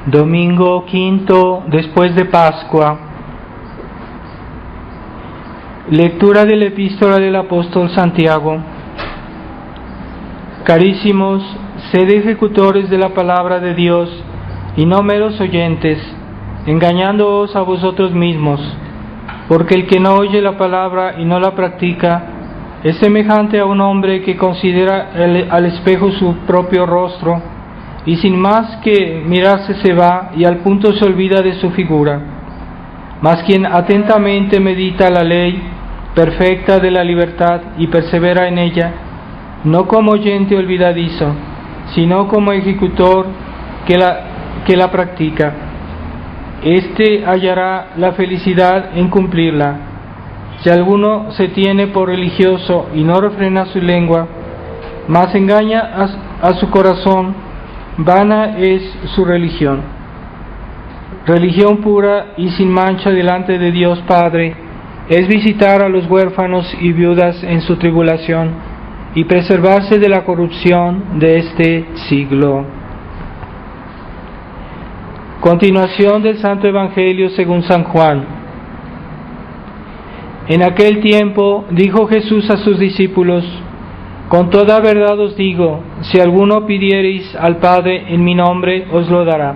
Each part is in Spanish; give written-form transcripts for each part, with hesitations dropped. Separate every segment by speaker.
Speaker 1: Domingo quinto después de Pascua. Lectura de la epístola del apóstol Santiago. Carísimos, sed ejecutores de la palabra de Dios y no meros oyentes, engañándoos a vosotros mismos, porque el que no oye la palabra y no la practica es semejante a un hombre que considera al espejo su propio rostro y sin más que mirarse se va y al punto se olvida de su figura. Mas quien atentamente medita la ley perfecta de la libertad y persevera en ella, no como oyente olvidadizo, sino como ejecutor que la practica, éste hallará la felicidad en cumplirla. Si alguno se tiene por religioso y no refrena su lengua, mas engaña a su corazón, vana es su religión. Religión pura y sin mancha delante de Dios Padre es visitar a los huérfanos y viudas en su tribulación y preservarse de la corrupción de este siglo. Continuación del Santo Evangelio según San Juan. En aquel tiempo dijo Jesús a sus discípulos: con toda verdad os digo, si alguno pidiereis al Padre en mi nombre, os lo dará.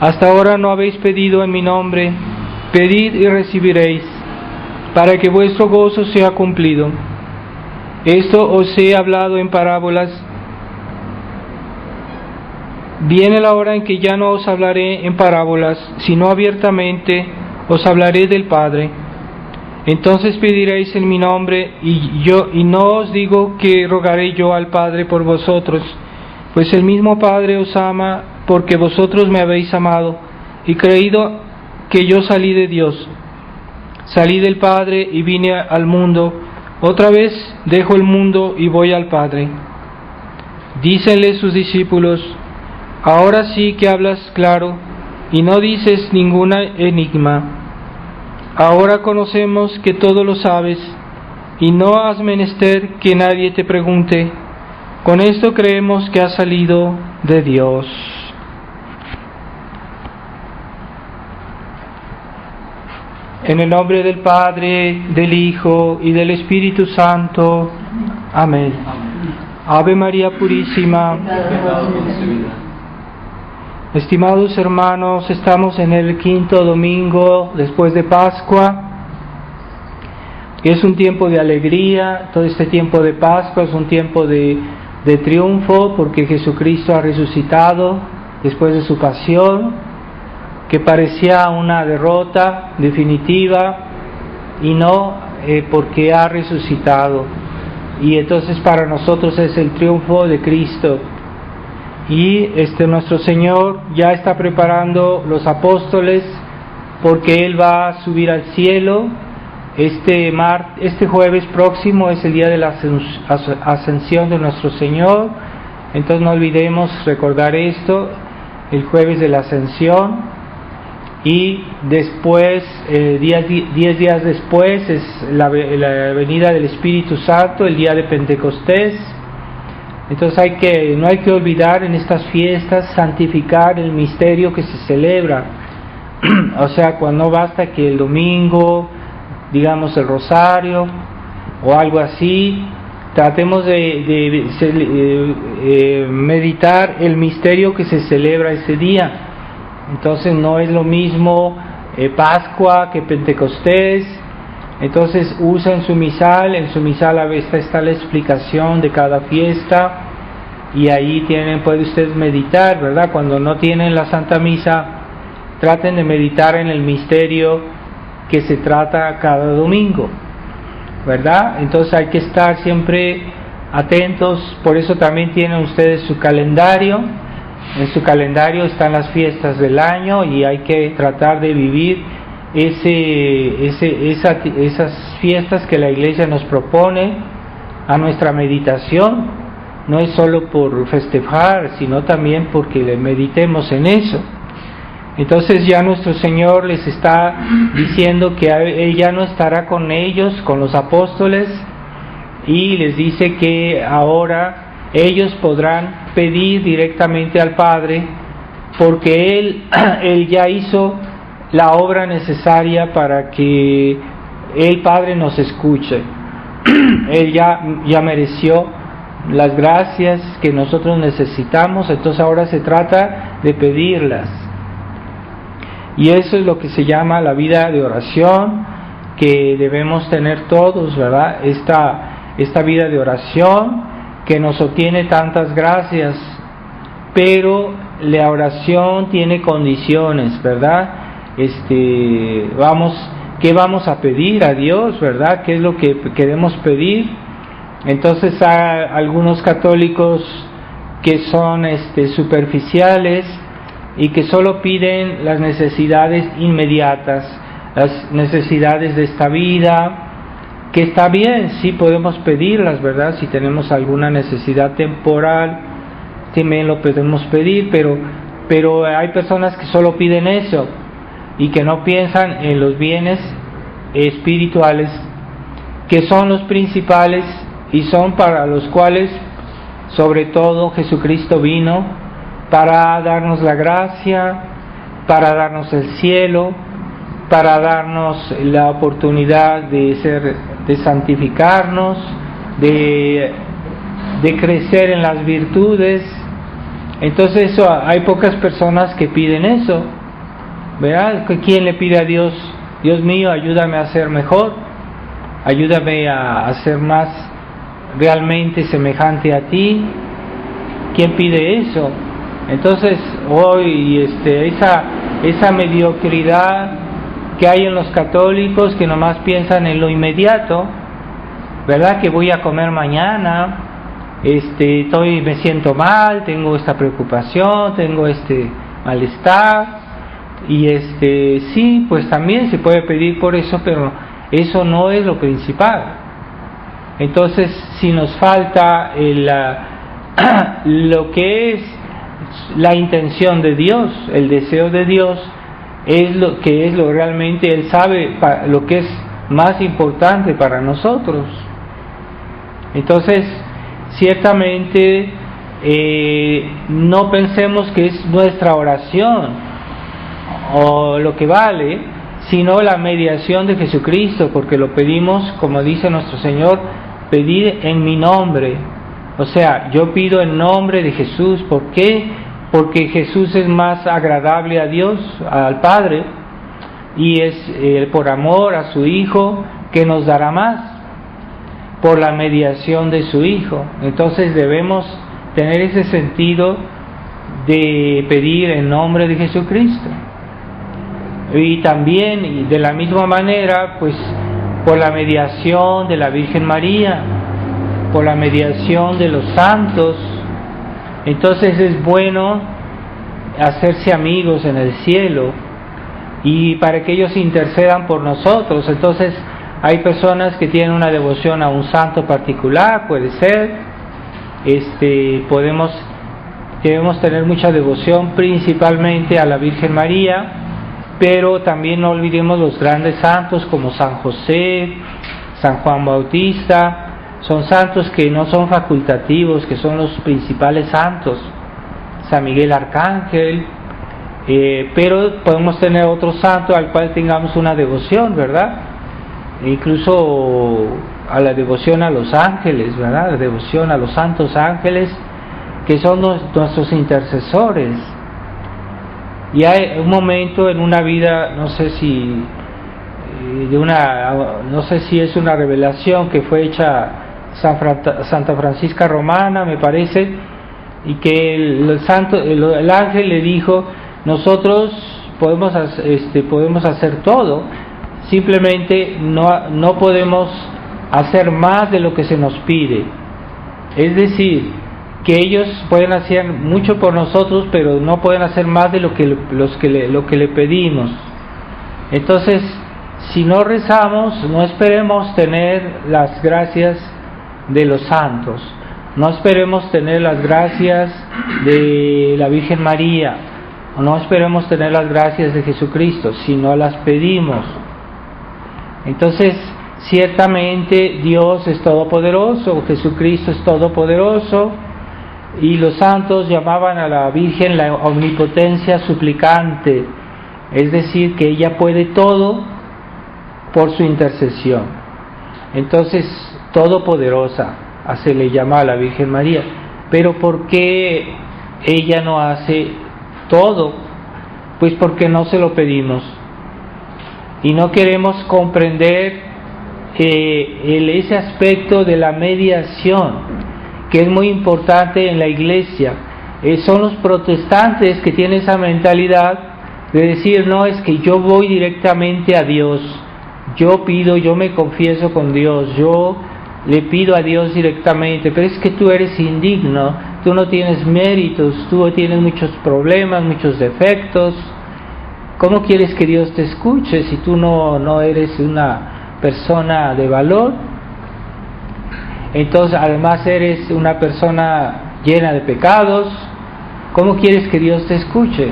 Speaker 1: Hasta ahora no habéis pedido en mi nombre, pedid y recibiréis, para que vuestro gozo sea cumplido. Esto os he hablado en parábolas. Viene la hora en que ya no os hablaré en parábolas, sino abiertamente os hablaré del Padre. Entonces pediréis en mi nombre, y no os digo que rogaré yo al Padre por vosotros, pues el mismo Padre os ama, porque vosotros me habéis amado y creído que yo salí de Dios. Salí del Padre y vine al mundo, otra vez dejo el mundo y voy al Padre. Dícenle sus discípulos: ahora sí que hablas claro y no dices ningún enigma. Ahora conocemos que todo lo sabes y no has menester que nadie te pregunte. Con esto creemos que has salido de Dios. En el nombre del Padre, del Hijo y del Espíritu Santo. Amén. Ave María Purísima. Estimados hermanos, estamos en el quinto domingo después de Pascua. Es un tiempo de alegría, todo este tiempo de Pascua es un tiempo de triunfo, porque Jesucristo ha resucitado después de su pasión, que parecía una derrota definitiva, y no, porque ha resucitado. Y entonces para nosotros es el triunfo de Cristo. Y nuestro Señor ya está preparando los apóstoles, porque Él va a subir al cielo. Este jueves próximo es el día de la ascensión de nuestro Señor. Entonces no olvidemos recordar esto, el jueves de la ascensión. Y después, 10 días después, es la venida del Espíritu Santo, el día de Pentecostés. Entonces no hay que olvidar en estas fiestas santificar el misterio que se celebra. O sea, cuando no basta que el domingo digamos el rosario o algo así, tratemos de meditar el misterio que se celebra ese día. Entonces no es lo mismo Pascua que Pentecostés. Entonces en su misal a veces está la explicación de cada fiesta, y ahí puede usted meditar, ¿verdad? Cuando no tienen la Santa Misa, traten de meditar en el misterio que se trata cada domingo, ¿verdad? Entonces hay que estar siempre atentos. Por eso también tienen ustedes su calendario. En su calendario están las fiestas del año, y hay que tratar de vivir esas fiestas que la Iglesia nos propone a nuestra meditación. No es solo por festejar, sino también porque meditemos en eso. Entonces ya nuestro Señor les está diciendo que Él ya no estará con ellos, con los apóstoles, y les dice que ahora ellos podrán pedir directamente al Padre porque Él ya hizo la obra necesaria para que el Padre nos escuche. Él ya mereció las gracias que nosotros necesitamos, entonces ahora se trata de pedirlas. Y eso es lo que se llama la vida de oración que debemos tener todos, ¿verdad? Esta vida de oración que nos obtiene tantas gracias, pero la oración tiene condiciones, ¿verdad? ¿Qué vamos a pedir a Dios, verdad? ¿Qué es lo que queremos pedir? Entonces hay algunos católicos que son superficiales y que solo piden las necesidades inmediatas, las necesidades de esta vida, que está bien, sí podemos pedirlas, ¿verdad? Si tenemos alguna necesidad temporal, también lo podemos pedir, pero hay personas que solo piden eso y que no piensan en los bienes espirituales, que son los principales y son para los cuales, sobre todo, Jesucristo vino para darnos la gracia, para darnos el cielo, para darnos la oportunidad de santificarnos, de crecer en las virtudes. Entonces hay pocas personas que piden eso, ¿verdad? ¿Quién le pide a Dios? Dios mío, ayúdame a ser mejor, ayúdame a ser más realmente semejante a ti. ¿Quién pide eso? Entonces hoy esa mediocridad que hay en los católicos, que nomás piensan en lo inmediato, ¿verdad? Que voy a comer mañana, me siento mal, tengo esta preocupación, tengo este malestar, y sí, pues también se puede pedir por eso, pero eso no es lo principal. Entonces, si nos falta lo que es la intención de Dios, el deseo de Dios, es lo que es lo realmente Él sabe lo que es más importante para nosotros. Entonces, ciertamente no pensemos que es nuestra oración o lo que vale, sino la mediación de Jesucristo, porque lo pedimos, como dice nuestro Señor, pedir en mi nombre. O sea, yo pido en nombre de Jesús. ¿Por qué? Porque Jesús es más agradable a Dios, al Padre, y es por amor a su Hijo que nos dará más, por la mediación de su Hijo. Entonces debemos tener ese sentido de pedir en nombre de Jesucristo. Y también, y de la misma manera, pues por la mediación de la Virgen María, por la mediación de los santos. Entonces es bueno hacerse amigos en el cielo y para que ellos intercedan por nosotros. Entonces hay personas que tienen una devoción a un santo particular, puede ser, debemos tener mucha devoción principalmente a la Virgen María, pero también no olvidemos los grandes santos como San José, San Juan Bautista. Son santos que no son facultativos, que son los principales santos. San Miguel Arcángel, pero podemos tener otro santo al cual tengamos una devoción, ¿verdad? Incluso a la devoción a los ángeles, ¿verdad? La devoción a los santos ángeles, que son nuestros intercesores. Y hay un momento en una vida, no sé si es una revelación que fue hecha Santa Francisca Romana, me parece, y que el ángel le dijo: nosotros podemos hacer todo, simplemente no podemos hacer más de lo que se nos pide. Es decir, que ellos pueden hacer mucho por nosotros, pero no pueden hacer más de lo que le pedimos. Entonces, si no rezamos, no esperemos tener las gracias de los santos, no esperemos tener las gracias de la Virgen María, no esperemos tener las gracias de Jesucristo, si no las pedimos. Entonces, ciertamente Dios es todopoderoso, Jesucristo es todopoderoso, y los santos llamaban a la Virgen la omnipotencia suplicante, es decir, que ella puede todo por su intercesión. Entonces, todopoderosa, se le llama a la Virgen María. Pero ¿por qué ella no hace todo? Pues porque no se lo pedimos y no queremos comprender ese aspecto de la mediación, que es muy importante en la Iglesia. Son los protestantes que tienen esa mentalidad de decir, no, es que yo voy directamente a Dios, yo pido, yo me confieso con Dios, yo le pido a Dios directamente, pero es que tú eres indigno, tú no tienes méritos, tú tienes muchos problemas, muchos defectos. ¿Cómo quieres que Dios te escuche si tú no eres una persona de valor? Entonces, además eres una persona llena de pecados. ¿Cómo quieres que Dios te escuche?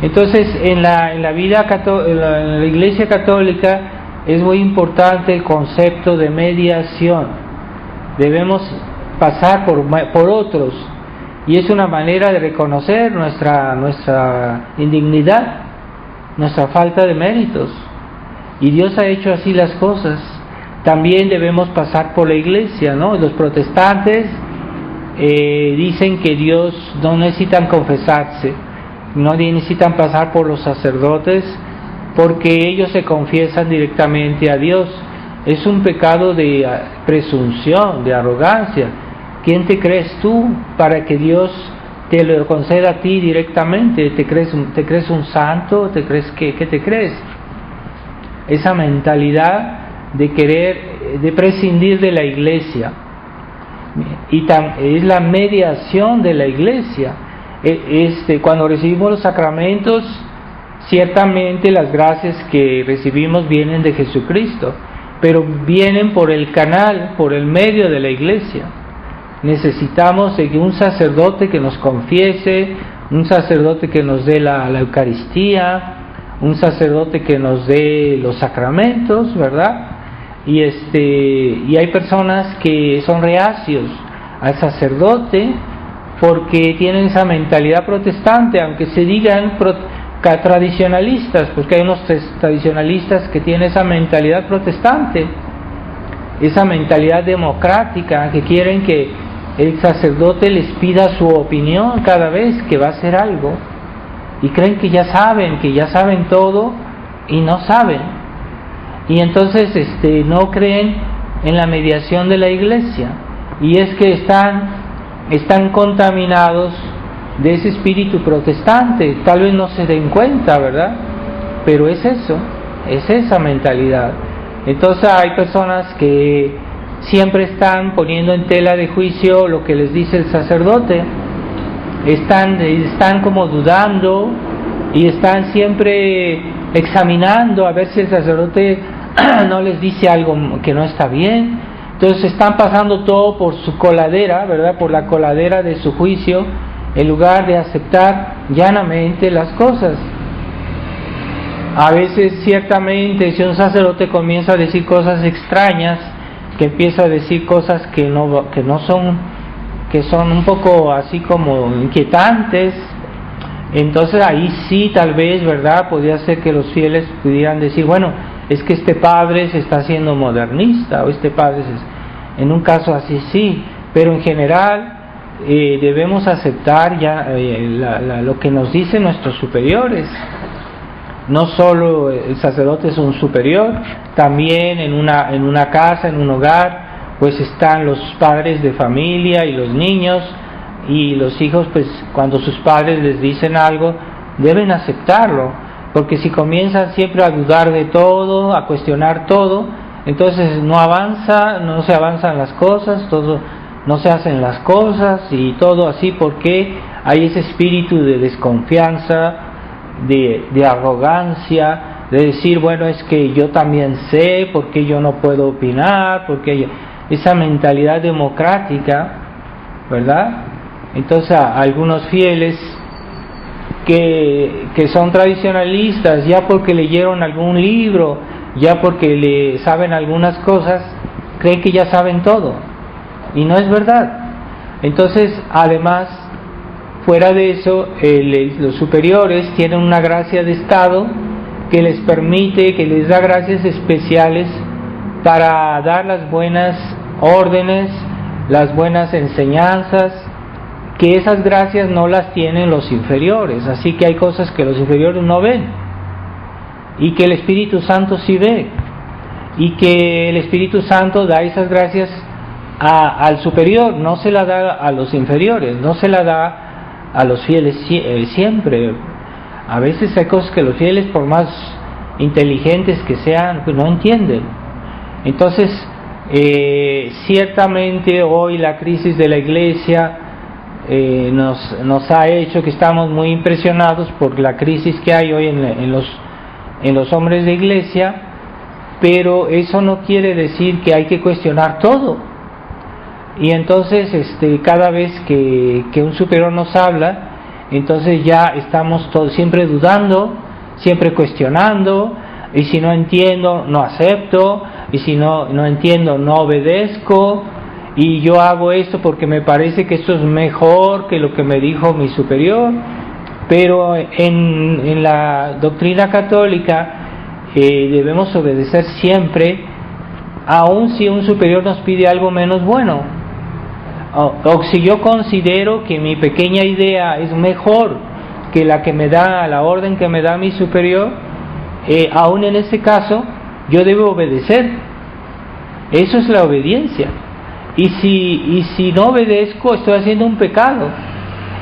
Speaker 1: Entonces, en la vida en la Iglesia Católica es muy importante el concepto de mediación. Debemos pasar por otros, y es una manera de reconocer nuestra indignidad, nuestra falta de méritos, y Dios ha hecho así las cosas. También debemos pasar por la Iglesia, ¿no? Los protestantes dicen que Dios no necesitan confesarse, no necesitan pasar por los sacerdotes, porque ellos se confiesan directamente a Dios. Es un pecado de presunción, de arrogancia. ¿Quién te crees tú para que Dios te lo conceda a ti directamente? ¿Te crees un santo? ¿Qué te crees? Esa mentalidad de querer, de prescindir de la Iglesia. Y es la mediación de la Iglesia. Cuando recibimos los sacramentos, ciertamente las gracias que recibimos vienen de Jesucristo, pero vienen por el canal, por el medio de la Iglesia. Necesitamos de un sacerdote que nos confiese, un sacerdote que nos dé la Eucaristía, un sacerdote que nos dé los sacramentos, ¿verdad? Y hay personas que son reacios al sacerdote porque tienen esa mentalidad protestante, aunque se digan tradicionalistas, porque hay unos tradicionalistas que tienen esa mentalidad protestante, esa mentalidad democrática, que quieren que el sacerdote les pida su opinión cada vez que va a hacer algo, y creen que ya saben todo, y no saben, y entonces no creen en la mediación de la Iglesia, y es que están contaminados de ese espíritu protestante. Tal vez no se den cuenta, ¿verdad? Pero es eso, es esa mentalidad. Entonces hay personas que siempre están poniendo en tela de juicio lo que les dice el sacerdote, están como dudando y están siempre examinando a ver si el sacerdote no les dice algo que no está bien. Entonces están pasando todo por su coladera, ¿verdad? Por la coladera de su juicio, en lugar de aceptar llanamente las cosas. A veces, ciertamente, si un sacerdote comienza a decir cosas extrañas, que empieza a decir cosas que son un poco así como inquietantes, entonces ahí sí, tal vez, ¿verdad?, podría ser que los fieles pudieran decir, bueno, es que este padre se está haciendo modernista, o este padre en un caso así sí, pero en general debemos aceptar ya lo que nos dicen nuestros superiores. No solo el sacerdote es un superior, también en una casa, en un hogar, pues están los padres de familia y los niños, y los hijos, pues cuando sus padres les dicen algo, deben aceptarlo, porque si comienzan siempre a dudar de todo, a cuestionar todo, entonces no se avanzan las cosas, no se hacen las cosas y todo así, porque hay ese espíritu de desconfianza, de arrogancia, de decir, bueno, es que yo también sé, porque yo no puedo opinar, porque esa mentalidad democrática, ¿verdad? Entonces algunos fieles que son tradicionalistas, ya porque leyeron algún libro, ya porque saben algunas cosas, creen que ya saben todo, y no es verdad. Entonces, además, fuera de eso, los superiores tienen una gracia de estado que les permite, que les da gracias especiales para dar las buenas órdenes, las buenas enseñanzas, que esas gracias no las tienen los inferiores. Así que hay cosas que los inferiores no ven y que el Espíritu Santo sí ve, y que el Espíritu Santo da esas gracias al superior, no se la da a los inferiores, no se la da a los fieles siempre. A veces hay cosas que los fieles, por más inteligentes que sean, pues no entienden. Entonces, ciertamente hoy la crisis de la Iglesia nos ha hecho que estamos muy impresionados por la crisis que hay hoy en los hombres de Iglesia, pero eso no quiere decir que hay que cuestionar todo. Y entonces cada vez que un superior nos habla, entonces ya estamos todos siempre dudando, siempre cuestionando, y si no entiendo no acepto, y si no entiendo no obedezco, y yo hago esto porque me parece que esto es mejor que lo que me dijo mi superior. Pero en la doctrina católica debemos obedecer siempre, aun si un superior nos pide algo menos bueno. O si yo considero que mi pequeña idea es mejor que la que me da, la orden que me da mi superior, aún en ese caso yo debo obedecer. Eso es la obediencia. Y si no obedezco, estoy haciendo un pecado.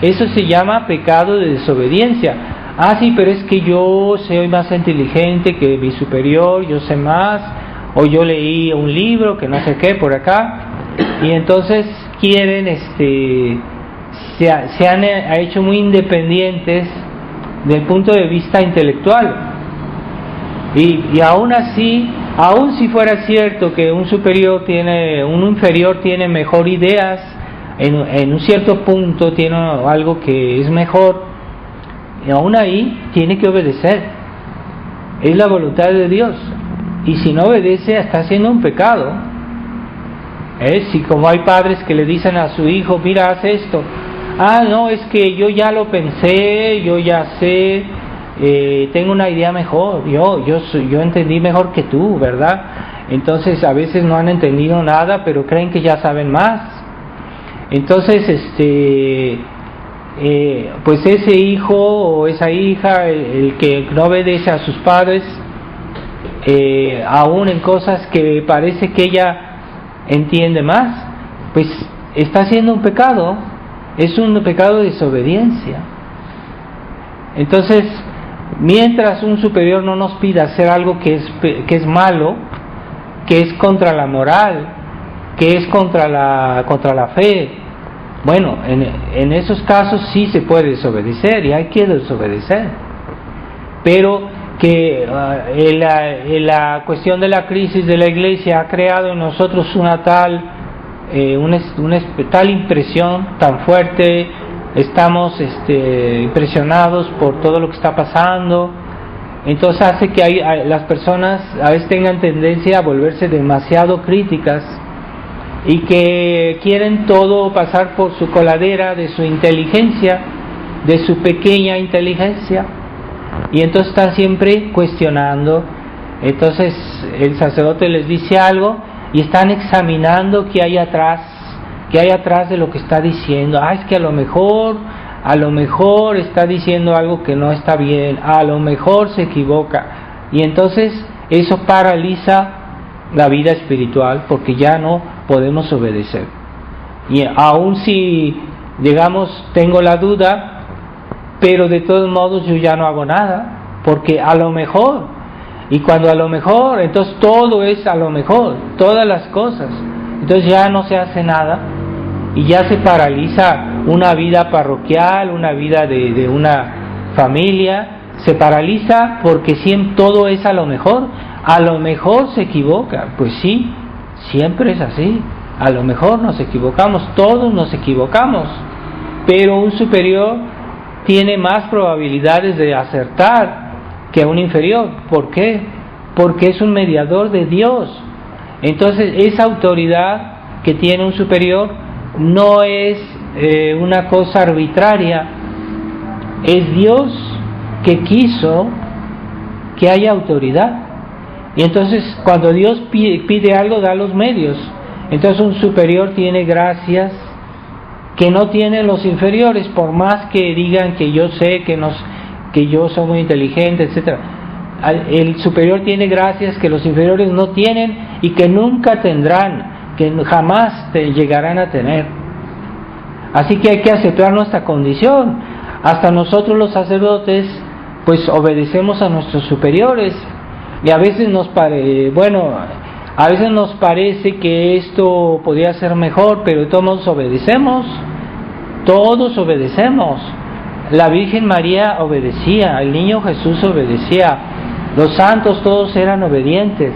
Speaker 1: Eso se llama pecado de desobediencia. Ah, sí, pero es que yo soy más inteligente que mi superior, yo sé más, o yo leí un libro que no sé qué por acá, y entonces quieren, se han hecho muy independientes del punto de vista intelectual, y aún así, aún si fuera cierto que un inferior tiene mejor ideas, en un cierto punto tiene algo que es mejor, y aún ahí tiene que obedecer. Es la voluntad de Dios, y si no obedece está haciendo un pecado. Si como hay padres que le dicen a su hijo, mira, haz esto, no, es que yo ya lo pensé, yo ya sé, tengo una idea mejor, yo entendí mejor que tú, ¿verdad? Entonces a veces no han entendido nada, pero creen que ya saben más. Entonces pues ese hijo o esa hija, el que no obedece a sus padres, aún en cosas que parece que ella entiende más, pues está haciendo un pecado, es un pecado de desobediencia. Entonces, mientras un superior no nos pida hacer algo que es malo, que es contra la moral, que es contra la fe, bueno, en esos casos sí se puede desobedecer y hay que desobedecer. Pero que la cuestión de la crisis de la Iglesia ha creado en nosotros una tal impresión tan fuerte, estamos impresionados por todo lo que está pasando, entonces hace que las personas a veces tengan tendencia a volverse demasiado críticas y que quieren todo pasar por su coladera de su inteligencia, de su pequeña inteligencia. Y entonces están siempre cuestionando. Entonces el sacerdote les dice algo y están examinando qué hay atrás de lo que está diciendo. Es que a lo mejor está diciendo algo que no está bien, a lo mejor se equivoca, y entonces eso paraliza la vida espiritual porque ya no podemos obedecer. Y aun si tengo la duda, pero de todos modos yo ya no hago nada, porque a lo mejor, y cuando a lo mejor, entonces todo es a lo mejor, todas las cosas, entonces ya no se hace nada, y ya se paraliza una vida parroquial, una vida de una familia, se paraliza porque siempre todo es a lo mejor se equivoca, pues sí, siempre es así, a lo mejor nos equivocamos, todos nos equivocamos, pero un superior tiene más probabilidades de acertar que un inferior. ¿Por qué? Porque es un mediador de Dios. Entonces esa autoridad que tiene un superior no es una cosa arbitraria, es Dios que quiso que haya autoridad. Y entonces cuando Dios pide algo, da los medios. Entonces un superior tiene gracias que no tienen los inferiores, por más que digan que yo sé, que yo soy muy inteligente, etcétera. El superior tiene gracias que los inferiores no tienen y que nunca tendrán, que jamás llegarán a tener. Así que hay que aceptar nuestra condición. Hasta nosotros los sacerdotes pues obedecemos a nuestros superiores, y a veces a veces nos parece que esto podría ser mejor, pero de todos modos todos obedecemos. La Virgen María obedecía, el niño Jesús obedecía, los santos todos eran obedientes.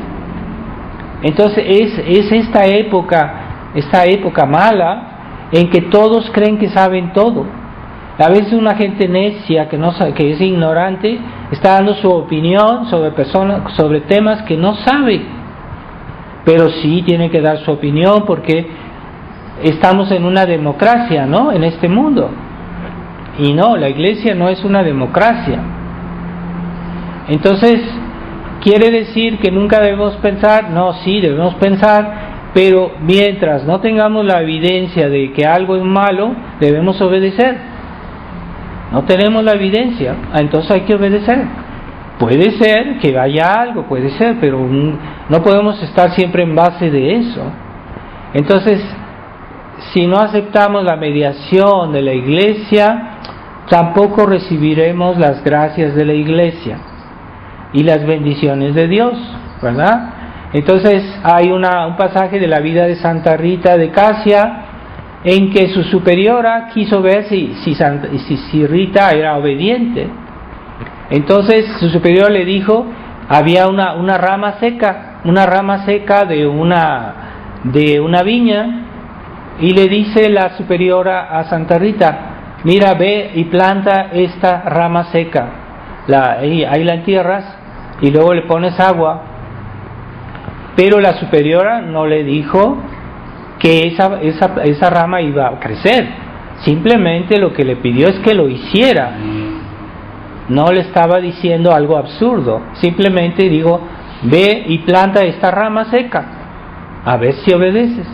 Speaker 1: Entonces es esta época mala en que todos creen que saben todo. A veces una gente necia que es ignorante está dando su opinión sobre temas que no sabe, pero sí tiene que dar su opinión porque estamos en una democracia, ¿no? En este mundo. Y no, la Iglesia no es una democracia. Entonces, ¿quiere decir que nunca debemos pensar? No, sí, debemos pensar, pero mientras no tengamos la evidencia de que algo es malo, debemos obedecer. No tenemos la evidencia, entonces hay que obedecer. Puede ser que haya algo, puede ser, pero no podemos estar siempre en base de eso. Entonces, si no aceptamos la mediación de la Iglesia, tampoco recibiremos las gracias de la Iglesia y las bendiciones de Dios, ¿verdad? Entonces hay un pasaje de la vida de Santa Rita de Casia en que su superiora quiso ver si Rita era obediente. Entonces su superior le dijo, había una rama seca de una viña, y le dice la superiora a Santa Rita, mira, ve y planta esta rama seca, ahí la entierras y luego le pones agua. Pero la superiora no le dijo que esa rama iba a crecer, simplemente lo que le pidió es que lo hiciera. No le estaba diciendo algo absurdo, simplemente digo, ve y planta esta rama seca, a ver si obedeces.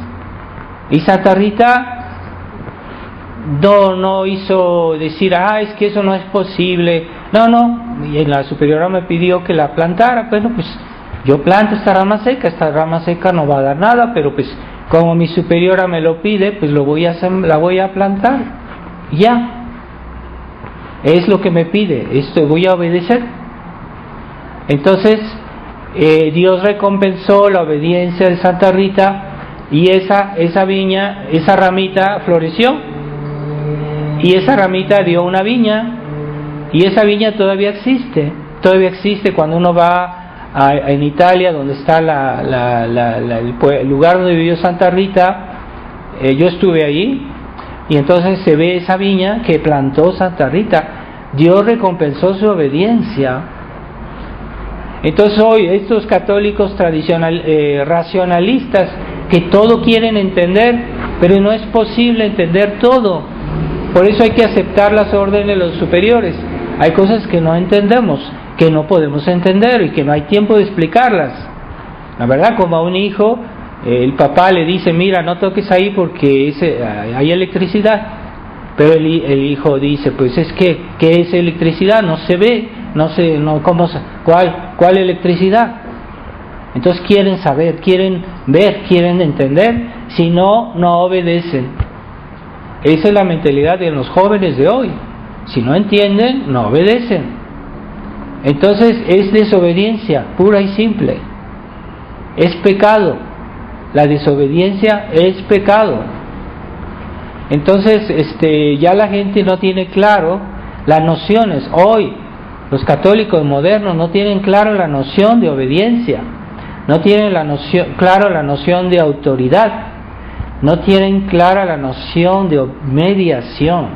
Speaker 1: Y Santa Rita no hizo decir, es que eso no es posible. No, y la superiora me pidió que la plantara. Bueno, pues yo planto esta rama seca no va a dar nada, pero pues como mi superiora me lo pide, pues la voy a plantar. Ya. Es lo que me pide, esto voy a obedecer. Entonces, Dios recompensó la obediencia de Santa Rita, y esa viña, esa ramita floreció, y esa ramita dio una viña, y esa viña todavía existe cuando uno va en Italia, donde está el lugar donde vivió Santa Rita. Yo estuve allí, y entonces se ve esa viña que plantó Santa Rita. Dios recompensó su obediencia. Entonces hoy estos católicos racionalistas que todo quieren entender, pero no es posible entender todo. Por eso hay que aceptar las órdenes de los superiores. Hay cosas que no entendemos, que no podemos entender y que no hay tiempo de explicarlas. La verdad, como a un hijo, el papá le dice, mira, no toques ahí porque hay electricidad. Pero el hijo dice, pues es que, ¿qué es electricidad? No se ve, ¿cuál electricidad? Entonces quieren saber, quieren ver, quieren entender, si no, no obedecen. Esa es la mentalidad de los jóvenes de hoy. Si no entienden, no obedecen. Entonces es desobediencia pura y simple. Es pecado. La desobediencia es pecado. Entonces ya la gente no tiene claro las nociones. Hoy los católicos modernos no tienen claro la noción de obediencia, no tienen claro la noción de autoridad, no tienen clara la noción de mediación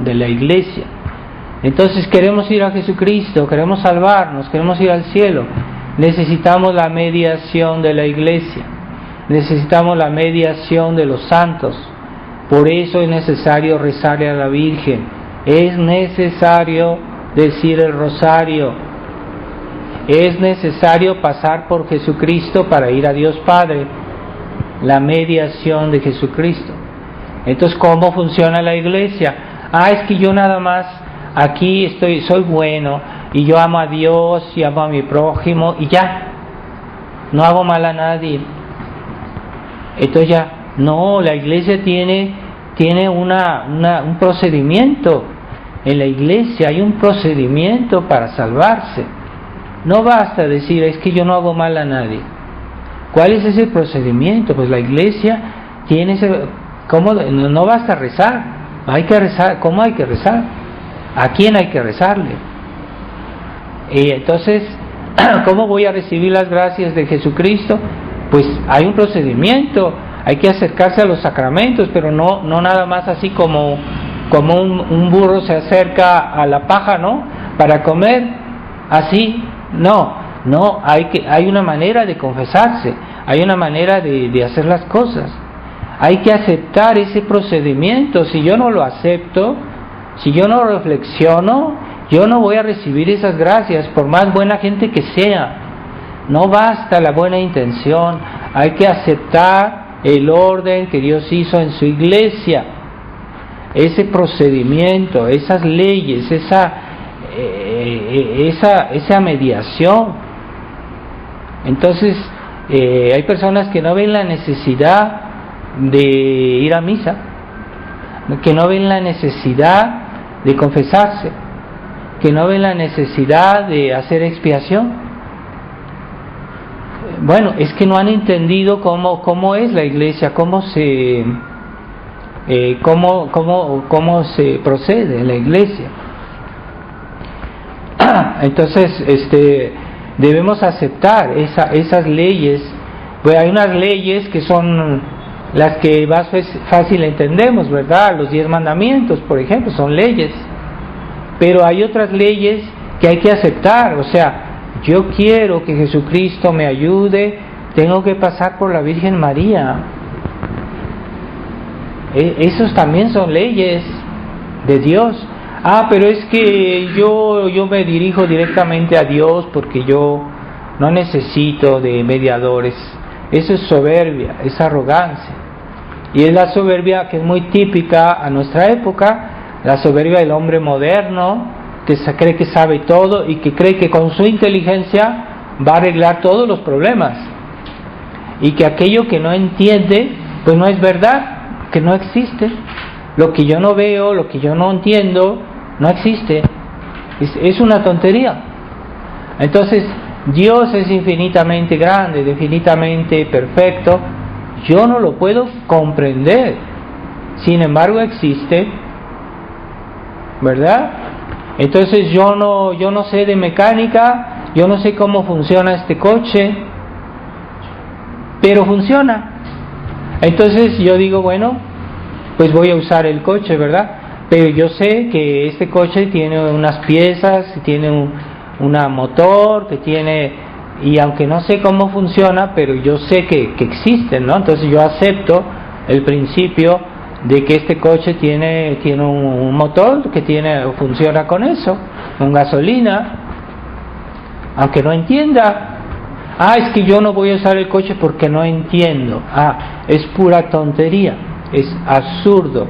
Speaker 1: de la Iglesia. Entonces queremos ir a Jesucristo, queremos salvarnos, queremos ir al cielo, necesitamos la mediación de la Iglesia. necesitamos la mediación de los santos. Por eso es necesario rezarle a la Virgen, es necesario decir el rosario, es necesario pasar por Jesucristo para ir a Dios Padre, la mediación de Jesucristo. Entonces, ¿cómo funciona la iglesia? Es que yo nada más aquí soy bueno y yo amo a Dios y amo a mi prójimo y ya, no hago mal a nadie. Entonces ya, no, la iglesia tiene un procedimiento. En la iglesia hay un procedimiento para salvarse. No basta decir, es que yo no hago mal a nadie. ¿Cuál es ese procedimiento? Pues la iglesia tiene no basta rezar, hay que rezar. ¿Cómo hay que rezar? ¿A quién hay que rezarle? Y entonces, ¿cómo voy a recibir las gracias de Jesucristo? Pues hay un procedimiento, hay que acercarse a los sacramentos, pero no nada más así como un burro se acerca a la paja, ¿no? Para comer, así, no, hay una manera de confesarse, hay una manera de hacer las cosas, hay que aceptar ese procedimiento. Si yo no lo acepto, si yo no reflexiono, yo no voy a recibir esas gracias, por más buena gente que sea. No basta la buena intención, hay que aceptar el orden que Dios hizo en su iglesia, ese procedimiento, esas leyes, esa mediación. Entonces, hay personas que no ven la necesidad de ir a misa, que no ven la necesidad de confesarse, que no ven la necesidad de hacer expiación. Bueno, es que no han entendido cómo es la iglesia, cómo se procede en la iglesia. Entonces, debemos aceptar esas leyes. Pues hay unas leyes que son las que más fácil entendemos, ¿verdad? Los 10 mandamientos, por ejemplo, son leyes. Pero hay otras leyes que hay que aceptar. O sea, yo quiero que Jesucristo me ayude, tengo que pasar por la Virgen María. Esos también son leyes de Dios. Pero es que yo me dirijo directamente a Dios porque yo no necesito de mediadores. Eso es soberbia, es arrogancia. Y es la soberbia que es muy típica a nuestra época, la soberbia del hombre moderno, que se cree que sabe todo y que cree que con su inteligencia va a arreglar todos los problemas. Y que aquello que no entiende, pues no es verdad, que no existe. Lo que yo no veo, lo que yo no entiendo, no existe. Es una tontería. Entonces, Dios es infinitamente grande, infinitamente perfecto. Yo no lo puedo comprender. Sin embargo, existe, ¿verdad? Entonces yo no sé de mecánica, yo no sé cómo funciona este coche, pero funciona. Entonces yo digo, bueno, pues voy a usar el coche, ¿verdad? Pero yo sé que este coche tiene unas piezas, tiene un motor, que tiene, y aunque no sé cómo funciona, pero yo sé que existen, ¿no? Entonces yo acepto el principio de que este coche tiene un motor que funciona con eso, con gasolina, aunque no entienda. Es que yo no voy a usar el coche porque no entiendo. Es pura tontería, es absurdo,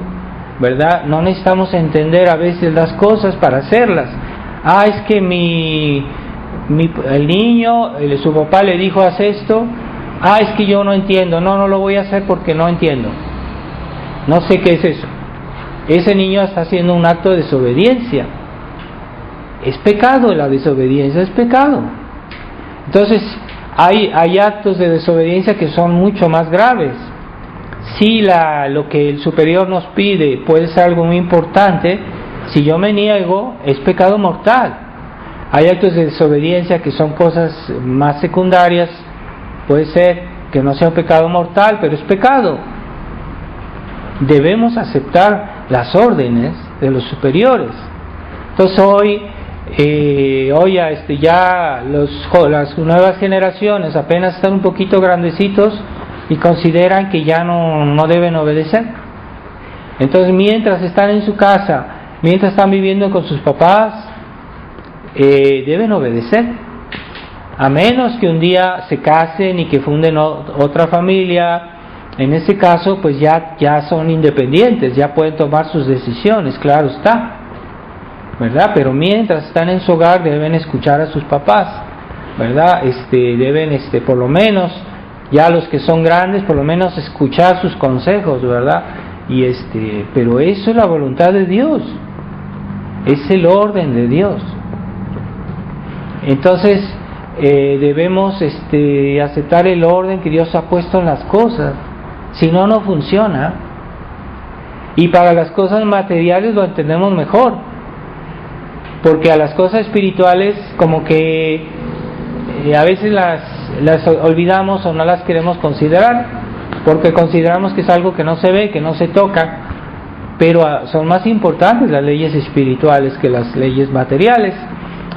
Speaker 1: ¿verdad? No necesitamos entender a veces las cosas para hacerlas. Es que el niño, su papá le dijo haz esto. Es que yo no entiendo. No lo voy a hacer porque no entiendo. No sé qué es eso. Ese niño está haciendo un acto de desobediencia. Es pecado, la desobediencia es pecado. Entonces, hay actos de desobediencia que son mucho más graves. Si lo que el superior nos pide puede ser algo muy importante, si yo me niego, es pecado mortal. Hay actos de desobediencia que son cosas más secundarias, puede ser que no sea un pecado mortal, pero es pecado. Debemos aceptar las órdenes de los superiores. Entonces hoy ya las nuevas generaciones apenas están un poquito grandecitos, y consideran que ya no deben obedecer. Entonces, mientras están en su casa, mientras están viviendo con sus papás, deben obedecer, a menos que un día se casen y que funden otra familia. En ese caso, pues ya son independientes, ya pueden tomar sus decisiones, claro está, ¿verdad? Pero mientras están en su hogar deben escuchar a sus papás, ¿verdad? Deben, por lo menos, ya los que son grandes, por lo menos escuchar sus consejos, ¿verdad? Pero eso es la voluntad de Dios, es el orden de Dios. Entonces debemos aceptar el orden que Dios ha puesto en las cosas, si no, no funciona. Y para las cosas materiales lo entendemos mejor, porque a las cosas espirituales como que a veces las olvidamos o no las queremos considerar, porque consideramos que es algo que no se ve, que no se toca, pero son más importantes las leyes espirituales que las leyes materiales.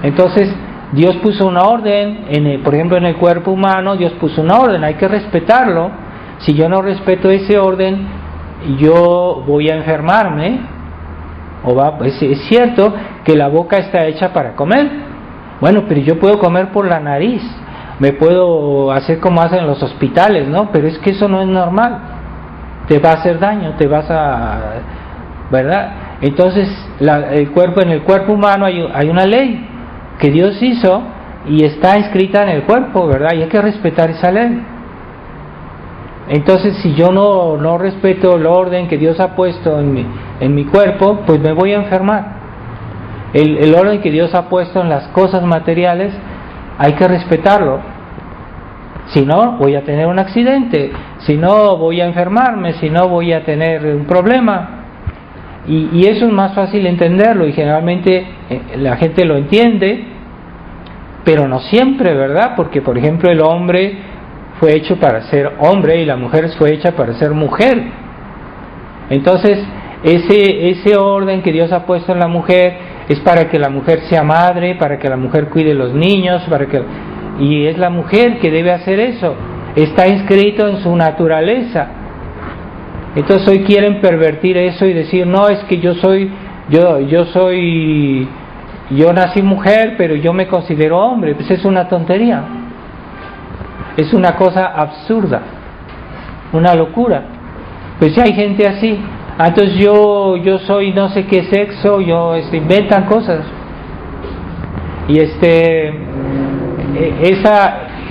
Speaker 1: Entonces Dios puso una orden, por ejemplo en el cuerpo humano Dios puso una orden, hay que respetarlo. Si yo no respeto ese orden, yo voy a enfermarme. Es cierto que la boca está hecha para comer, bueno, pero yo puedo comer por la nariz, me puedo hacer como hacen en los hospitales, ¿no? Pero es que eso no es normal, te va a hacer daño, ¿verdad? Entonces en el cuerpo humano hay una ley que Dios hizo y está inscrita en el cuerpo, ¿verdad? Y hay que respetar esa ley. Entonces, si yo no respeto el orden que Dios ha puesto en mi cuerpo, pues me voy a enfermar. El orden que Dios ha puesto en las cosas materiales hay que respetarlo. Si no, voy a tener un accidente, si no, voy a enfermarme, si no, voy a tener un problema. Y eso es más fácil entenderlo, y generalmente la gente lo entiende, pero no siempre, ¿verdad? Porque, por ejemplo, el hombre fue hecho para ser hombre y la mujer fue hecha para ser mujer. Entonces, ese orden que Dios ha puesto en la mujer es para que la mujer sea madre, para que la mujer cuide los niños, y es la mujer que debe hacer eso. Está inscrito en su naturaleza. Entonces hoy quieren pervertir eso y decir, no, es que yo nací mujer, pero yo me considero hombre. Pues es una tontería. Es una cosa absurda, una locura. Pues ya hay gente así. Entonces yo soy no sé qué sexo, inventan cosas. Y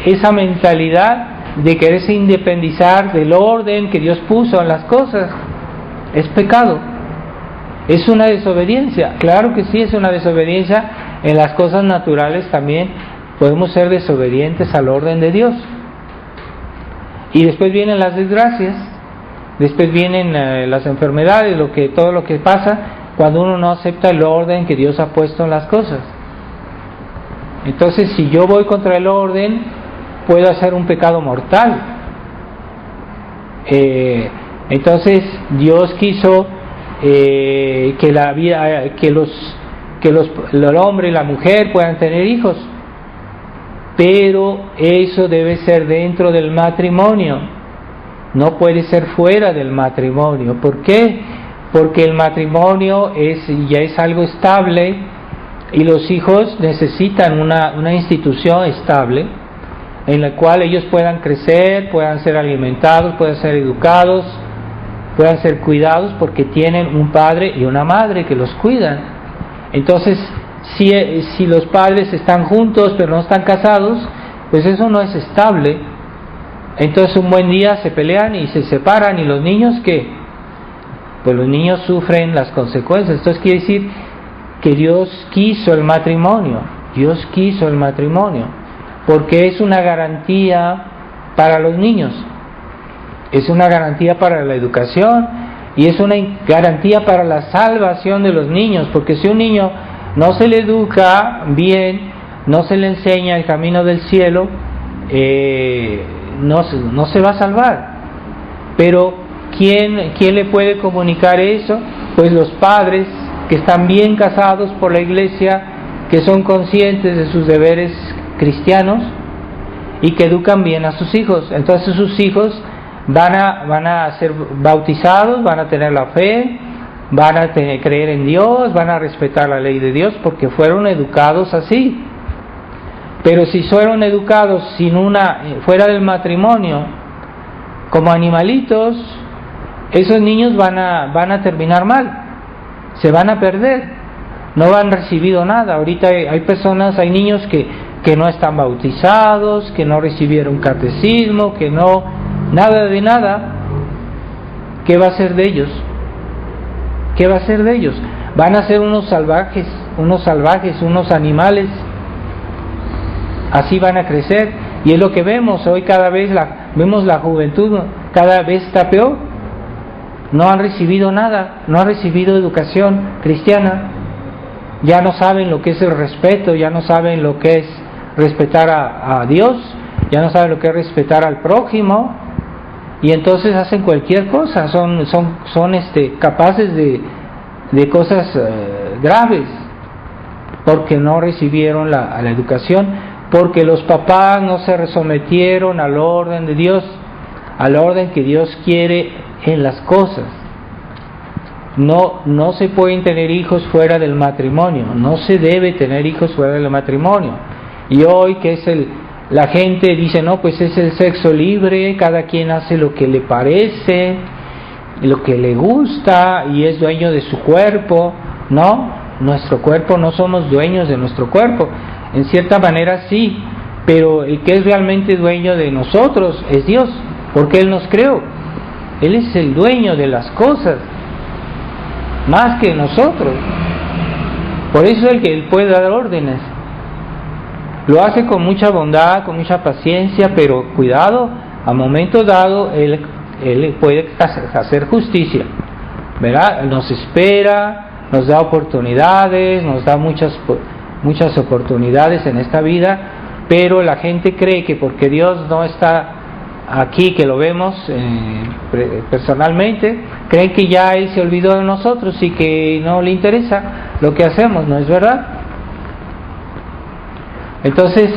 Speaker 1: esa mentalidad de quererse independizar del orden que Dios puso en las cosas es pecado. Es una desobediencia. Claro que sí, es una desobediencia. En las cosas naturales también podemos ser desobedientes al orden de Dios. Y después vienen las desgracias, después vienen las enfermedades, todo lo que pasa cuando uno no acepta el orden que Dios ha puesto en las cosas. Entonces, si yo voy contra el orden, puedo hacer un pecado mortal. Entonces, Dios quiso que el hombre y la mujer puedan tener hijos. Pero eso debe ser dentro del matrimonio, no puede ser fuera del matrimonio. ¿Por qué? Porque el matrimonio ya es algo estable y los hijos necesitan una institución estable en la cual ellos puedan crecer, puedan ser alimentados, puedan ser educados, puedan ser cuidados, porque tienen un padre y una madre que los cuidan. Entonces, si los padres están juntos pero no están casados, pues eso no es estable. Entonces un buen día se pelean y se separan, y los niños, ¿qué? Pues los niños sufren las consecuencias. Entonces quiere decir que Dios quiso el matrimonio, porque es una garantía para los niños, es una garantía para la educación y es una garantía para la salvación de los niños, porque si un niño no se le educa bien, no se le enseña el camino del cielo, no se va a salvar. Pero ¿quién le puede comunicar eso? Pues los padres que están bien casados por la iglesia, que son conscientes de sus deberes cristianos y que educan bien a sus hijos. Entonces sus hijos van a ser bautizados, van a tener la fe, van a creer en Dios, van a respetar la ley de Dios porque fueron educados así. Pero si fueron educados fuera del matrimonio, como animalitos, esos niños van a terminar mal, se van a perder, no han recibido nada. Ahorita hay niños que no están bautizados, que no recibieron catecismo, que no, nada de nada. ¿Qué va a ser de ellos? ¿Qué va a ser de ellos? Van a ser unos salvajes, unos animales. Así van a crecer. Y es lo que vemos hoy. Cada vez vemos la juventud cada vez está peor. No han recibido nada, no han recibido educación cristiana. Ya no saben lo que es el respeto, ya no saben lo que es respetar a Dios, ya no saben lo que es respetar al prójimo, y entonces hacen cualquier cosa, son capaces de cosas graves, porque no recibieron la educación, porque los papás no se sometieron al orden de Dios, al orden que Dios quiere en las cosas. No se pueden tener hijos fuera del matrimonio, no se debe tener hijos fuera del matrimonio. Y hoy que la gente dice, no, pues es el sexo libre, cada quien hace lo que le parece, lo que le gusta y es dueño de su cuerpo. No, nuestro cuerpo, no somos dueños de nuestro cuerpo. En cierta manera sí, pero el que es realmente dueño de nosotros es Dios, porque Él nos creó. Él es el dueño de las cosas, más que nosotros. Por eso es el que Él puede dar órdenes. Lo hace con mucha bondad, con mucha paciencia, pero cuidado, a momento dado Él puede hacer justicia, ¿verdad? Nos espera, nos da oportunidades, nos da muchas oportunidades en esta vida, pero la gente cree que porque Dios no está aquí, que lo vemos personalmente, creen que ya Él se olvidó de nosotros y que no le interesa lo que hacemos. No es verdad. Entonces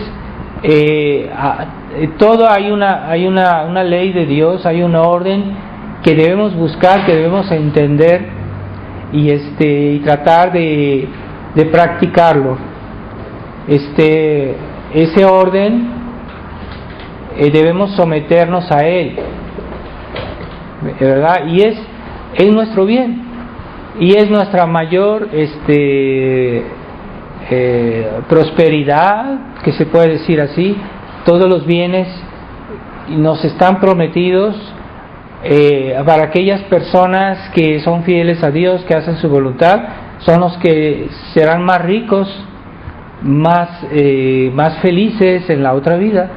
Speaker 1: todo hay una ley de Dios, hay un orden que debemos buscar, que debemos entender y tratar de practicarlo. Ese orden debemos someternos a Él, ¿verdad? Y es nuestro bien y es nuestra mayor prosperidad, que se puede decir así. Todos los bienes nos están prometidos para aquellas personas que son fieles a Dios, que hacen su voluntad, son los que serán más ricos, más felices en la otra vida.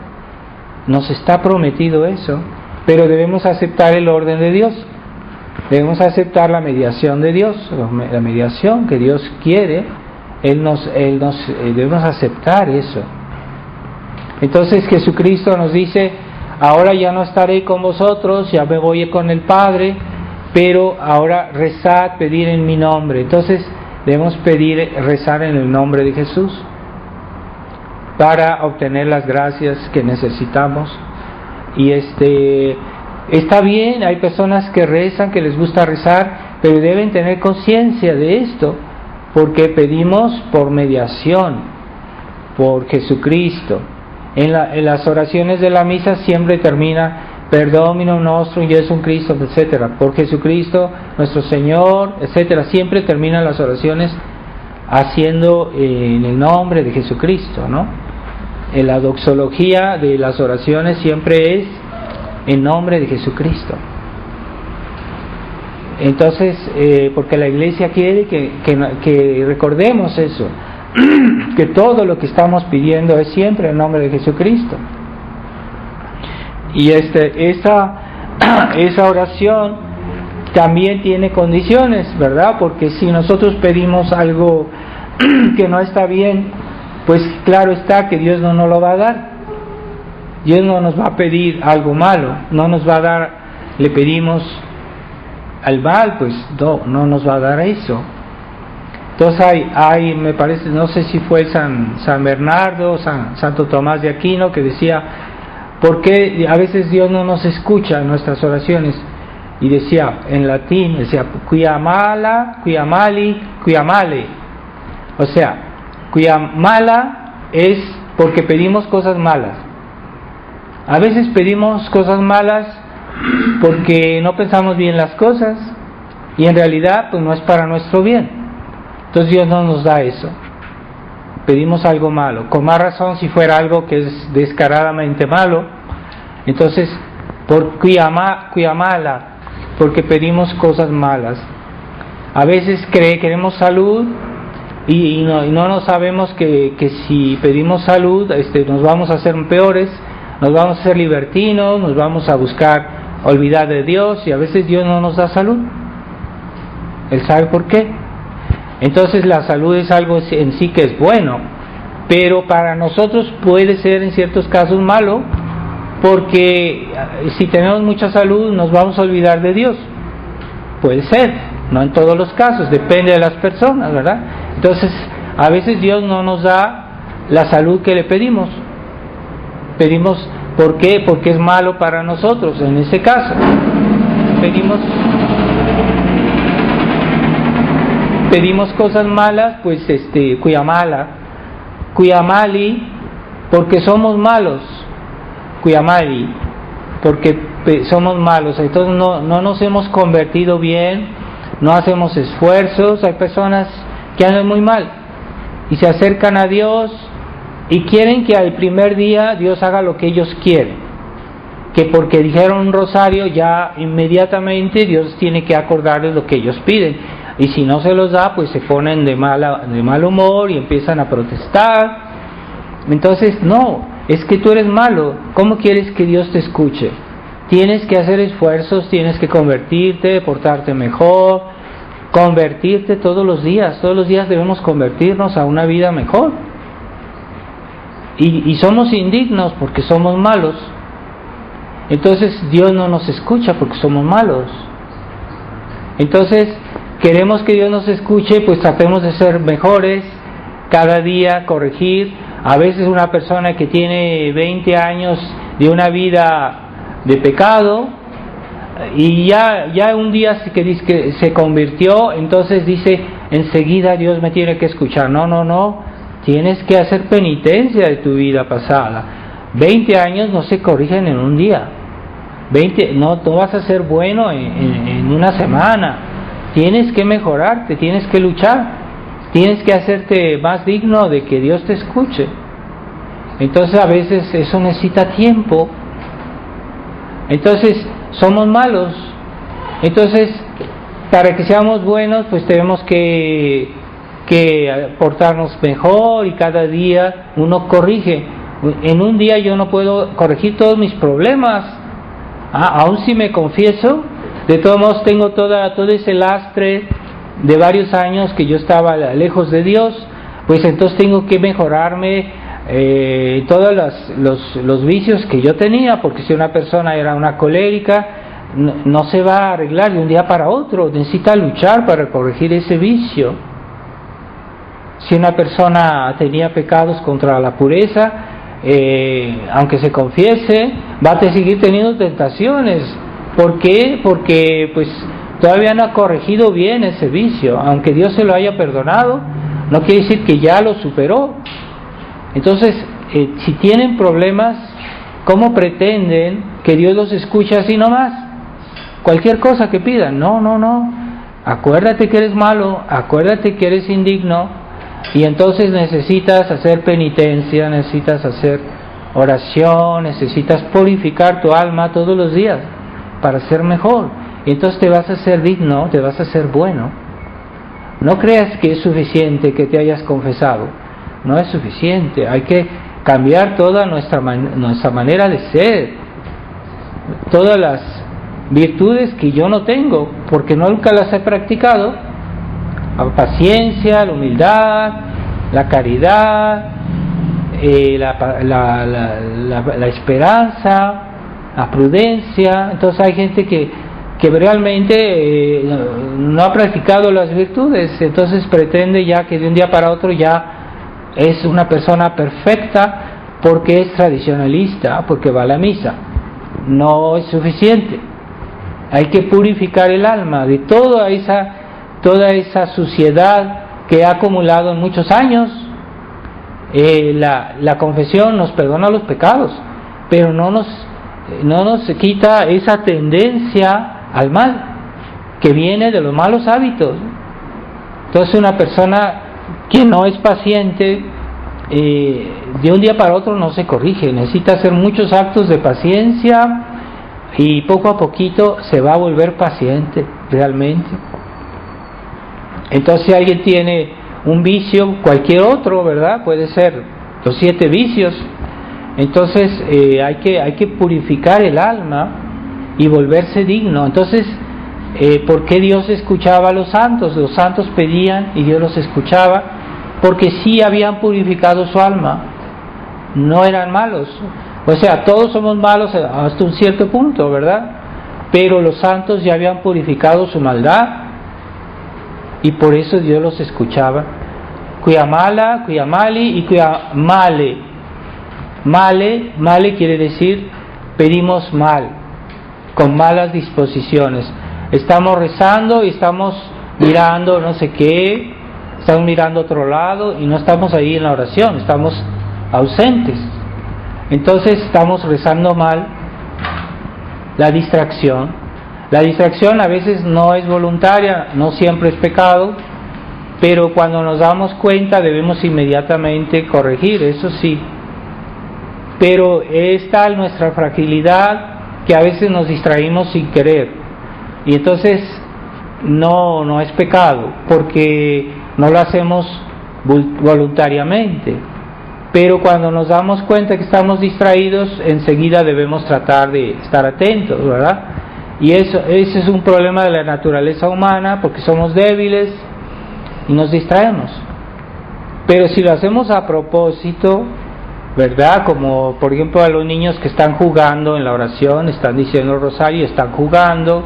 Speaker 1: Nos está prometido eso, pero debemos aceptar el orden de Dios, debemos aceptar la mediación de Dios, la mediación que Dios quiere. Debemos aceptar eso. Entonces Jesucristo nos dice, ahora ya no estaré con vosotros, ya me voy con el Padre, pero ahora rezad, pedir en mi nombre. Entonces debemos rezar en el nombre de Jesús para obtener las gracias que necesitamos. Y está bien, hay personas que rezan, que les gusta rezar, pero deben tener conciencia de esto, porque pedimos por mediación, por Jesucristo. En las oraciones de la misa siempre termina per Dominum nostrum, Jesum Cristo, etcétera, por Jesucristo nuestro Señor, etcétera. Siempre terminan las oraciones haciendo en el nombre de Jesucristo, ¿no? En la doxología de las oraciones siempre es en nombre de Jesucristo. Entonces, porque la Iglesia quiere que recordemos eso, que todo lo que estamos pidiendo es siempre en nombre de Jesucristo. Y esa oración también tiene condiciones, ¿verdad? Porque si nosotros pedimos algo que no está bien, pues claro está que Dios no nos lo va a dar. Dios no nos va a pedir algo malo, no nos va a dar, le pedimos al mal, pues no nos va a dar eso. Entonces hay me parece, no sé si fue San Bernardo, Santo Tomás de Aquino, que decía, ¿Por qué a veces Dios no nos escucha en nuestras oraciones? Y decía, en latín, decía, quia mala, quia mali, quia male. O sea, quia mala es porque pedimos cosas malas. A veces pedimos cosas malas porque no pensamos bien las cosas y en realidad pues no es para nuestro bien. Entonces Dios no nos da eso. Pedimos algo malo, con más razón si fuera algo que es descaradamente malo. Entonces, por quia mala, porque pedimos cosas malas. A veces queremos salud y no sabemos que si pedimos salud nos vamos a hacer peores, nos vamos a hacer libertinos, nos vamos a buscar olvidar de Dios, y a veces Dios no nos da salud. Él sabe por qué. Entonces la salud es algo en sí que es bueno, pero para nosotros puede ser en ciertos casos malo, porque si tenemos mucha salud nos vamos a olvidar de Dios. Puede ser, no en todos los casos, depende de las personas, ¿verdad? Entonces a veces Dios no nos da la salud que le pedimos. ¿Por qué? Porque es malo para nosotros en ese caso. Pedimos cosas malas, pues quia mala, quia mali, porque somos malos, quia mali, porque somos malos. Entonces no nos hemos convertido bien, no hacemos esfuerzos. Hay personas que andan muy mal y se acercan a Dios y quieren que al primer día Dios haga lo que ellos quieren, que porque dijeron un rosario ya inmediatamente Dios tiene que acordarles lo que ellos piden, y si no se los da pues se ponen de mal humor y empiezan a protestar. Entonces no, es que tú eres malo, ¿cómo quieres que Dios te escuche? Tienes que hacer esfuerzos, tienes que convertirte, portarte mejor, convertirte todos los días debemos convertirnos a una vida mejor. Y somos indignos porque somos malos. Entonces Dios no nos escucha porque somos malos. Entonces queremos que Dios nos escuche, pues tratemos de ser mejores cada día, corregir. A veces una persona que tiene 20 años de una vida de pecado y ya un día que dice que se convirtió, entonces dice enseguida Dios me tiene que escuchar. No, tienes que hacer penitencia de tu vida pasada. 20 años no se corrigen en un día. No vas a ser bueno en una semana. Tienes que mejorarte, tienes que luchar, tienes que hacerte más digno de que Dios te escuche. Entonces a veces eso necesita tiempo. Entonces somos malos. Entonces para que seamos buenos pues tenemos que portarnos mejor, y cada día uno corrige. En un día yo no puedo corregir todos mis problemas. Aún si me confieso, de todos modos tengo todo ese lastre de varios años que yo estaba lejos de Dios, pues entonces tengo que mejorarme todos los vicios que yo tenía, porque si una persona era una colérica, no se va a arreglar de un día para otro, necesita luchar para corregir ese vicio. Si una persona tenía pecados contra la pureza, aunque se confiese, va a seguir teniendo tentaciones. ¿Por qué? Porque pues todavía no ha corregido bien ese vicio. Aunque Dios se lo haya perdonado, no quiere decir que ya lo superó. Entonces, si tienen problemas, ¿cómo pretenden que Dios los escuche así nomás? Cualquier cosa que pidan. No. Acuérdate que eres malo, acuérdate que eres indigno, y entonces necesitas hacer penitencia, necesitas hacer oración, necesitas purificar tu alma todos los días para ser mejor. Y entonces te vas a hacer digno, te vas a hacer bueno. No creas que es suficiente que te hayas confesado. No es suficiente, hay que cambiar toda nuestra manera de ser, todas las virtudes que yo no tengo porque nunca las he practicado: la paciencia, la humildad, la caridad, la esperanza, la prudencia. Entonces hay gente que realmente no ha practicado las virtudes, entonces pretende ya que de un día para otro ya es una persona perfecta, porque es tradicionalista, porque va a la misa. No es suficiente. Hay que purificar el alma de toda esa suciedad que ha acumulado en muchos años. La confesión nos perdona los pecados, pero no nos quita esa tendencia al mal que viene de los malos hábitos. Entonces una persona que no es paciente, de un día para otro no se corrige, necesita hacer muchos actos de paciencia y poco a poquito se va a volver paciente realmente. Entonces si alguien tiene un vicio, cualquier otro, ¿verdad? Puede ser los 7 vicios. Entonces hay que purificar el alma y volverse digno. Entonces, ¿por qué Dios escuchaba a los santos? Los santos pedían y Dios los escuchaba porque sí habían purificado su alma, no eran malos. O sea, todos somos malos hasta un cierto punto, ¿verdad? Pero los santos ya habían purificado su maldad y por eso Dios los escuchaba. Kuyamala, kuyamali y kuyamale. Male quiere decir pedimos mal, con malas disposiciones. Estamos rezando y estamos mirando no sé qué, estamos mirando a otro lado y no estamos ahí en la oración, estamos ausentes. Entonces estamos rezando mal. La distracción a veces no es voluntaria, no siempre es pecado, pero cuando nos damos cuenta debemos inmediatamente corregir, eso sí. Pero es tal nuestra fragilidad que a veces nos distraímos sin querer, y entonces no es pecado porque no lo hacemos voluntariamente. Pero cuando nos damos cuenta que estamos distraídos, enseguida debemos tratar de estar atentos, ¿verdad? Y ese es un problema de la naturaleza humana, porque somos débiles y nos distraemos. Pero si lo hacemos a propósito, ¿verdad? Como por ejemplo a los niños que están jugando en la oración, están diciendo el rosario, están jugando,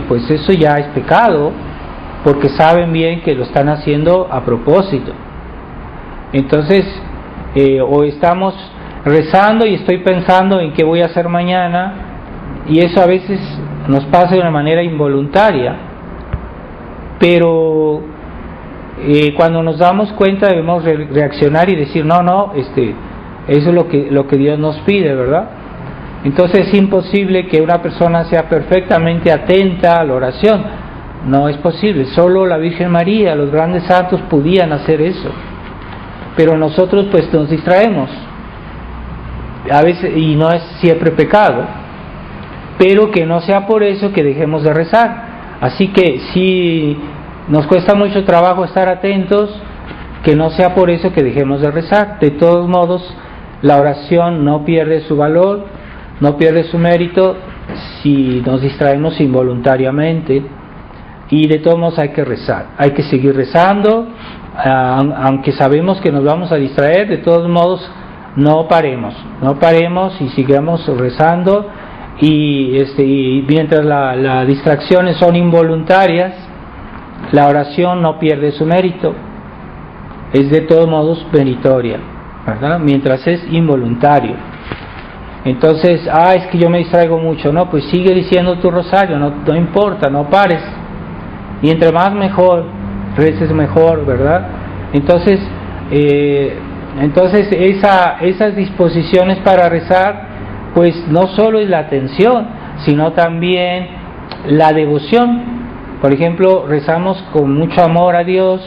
Speaker 1: pues eso ya es pecado, porque saben bien que lo están haciendo a propósito. Entonces, o estamos rezando y estoy pensando en qué voy a hacer mañana, y eso a veces nos pasa de una manera involuntaria, pero cuando nos damos cuenta debemos reaccionar y decir no, eso es lo que Dios nos pide, ¿verdad? Entonces es imposible que una persona sea perfectamente atenta a la oración, no es posible. Solo la Virgen María, los grandes santos podían hacer eso, pero nosotros pues nos distraemos a veces, y no es siempre pecado, pero que no sea por eso que dejemos de rezar. Así que si nos cuesta mucho trabajo estar atentos, que no sea por eso que dejemos de rezar. De todos modos, la oración no pierde su valor, no pierde su mérito si nos distraemos involuntariamente, y de todos modos hay que rezar, hay que seguir rezando, aunque sabemos que nos vamos a distraer. De todos modos no paremos y sigamos rezando, y mientras las distracciones son involuntarias, la oración no pierde su mérito, es de todos modos meritoria, ¿verdad? Mientras es involuntario. Entonces, es que yo me distraigo mucho, no, pues sigue diciendo tu rosario, no importa, no pares, y entre más mejor, reces mejor, ¿verdad? Entonces esas disposiciones para rezar, pues no solo es la atención, sino también la devoción. Por ejemplo, rezamos con mucho amor a Dios,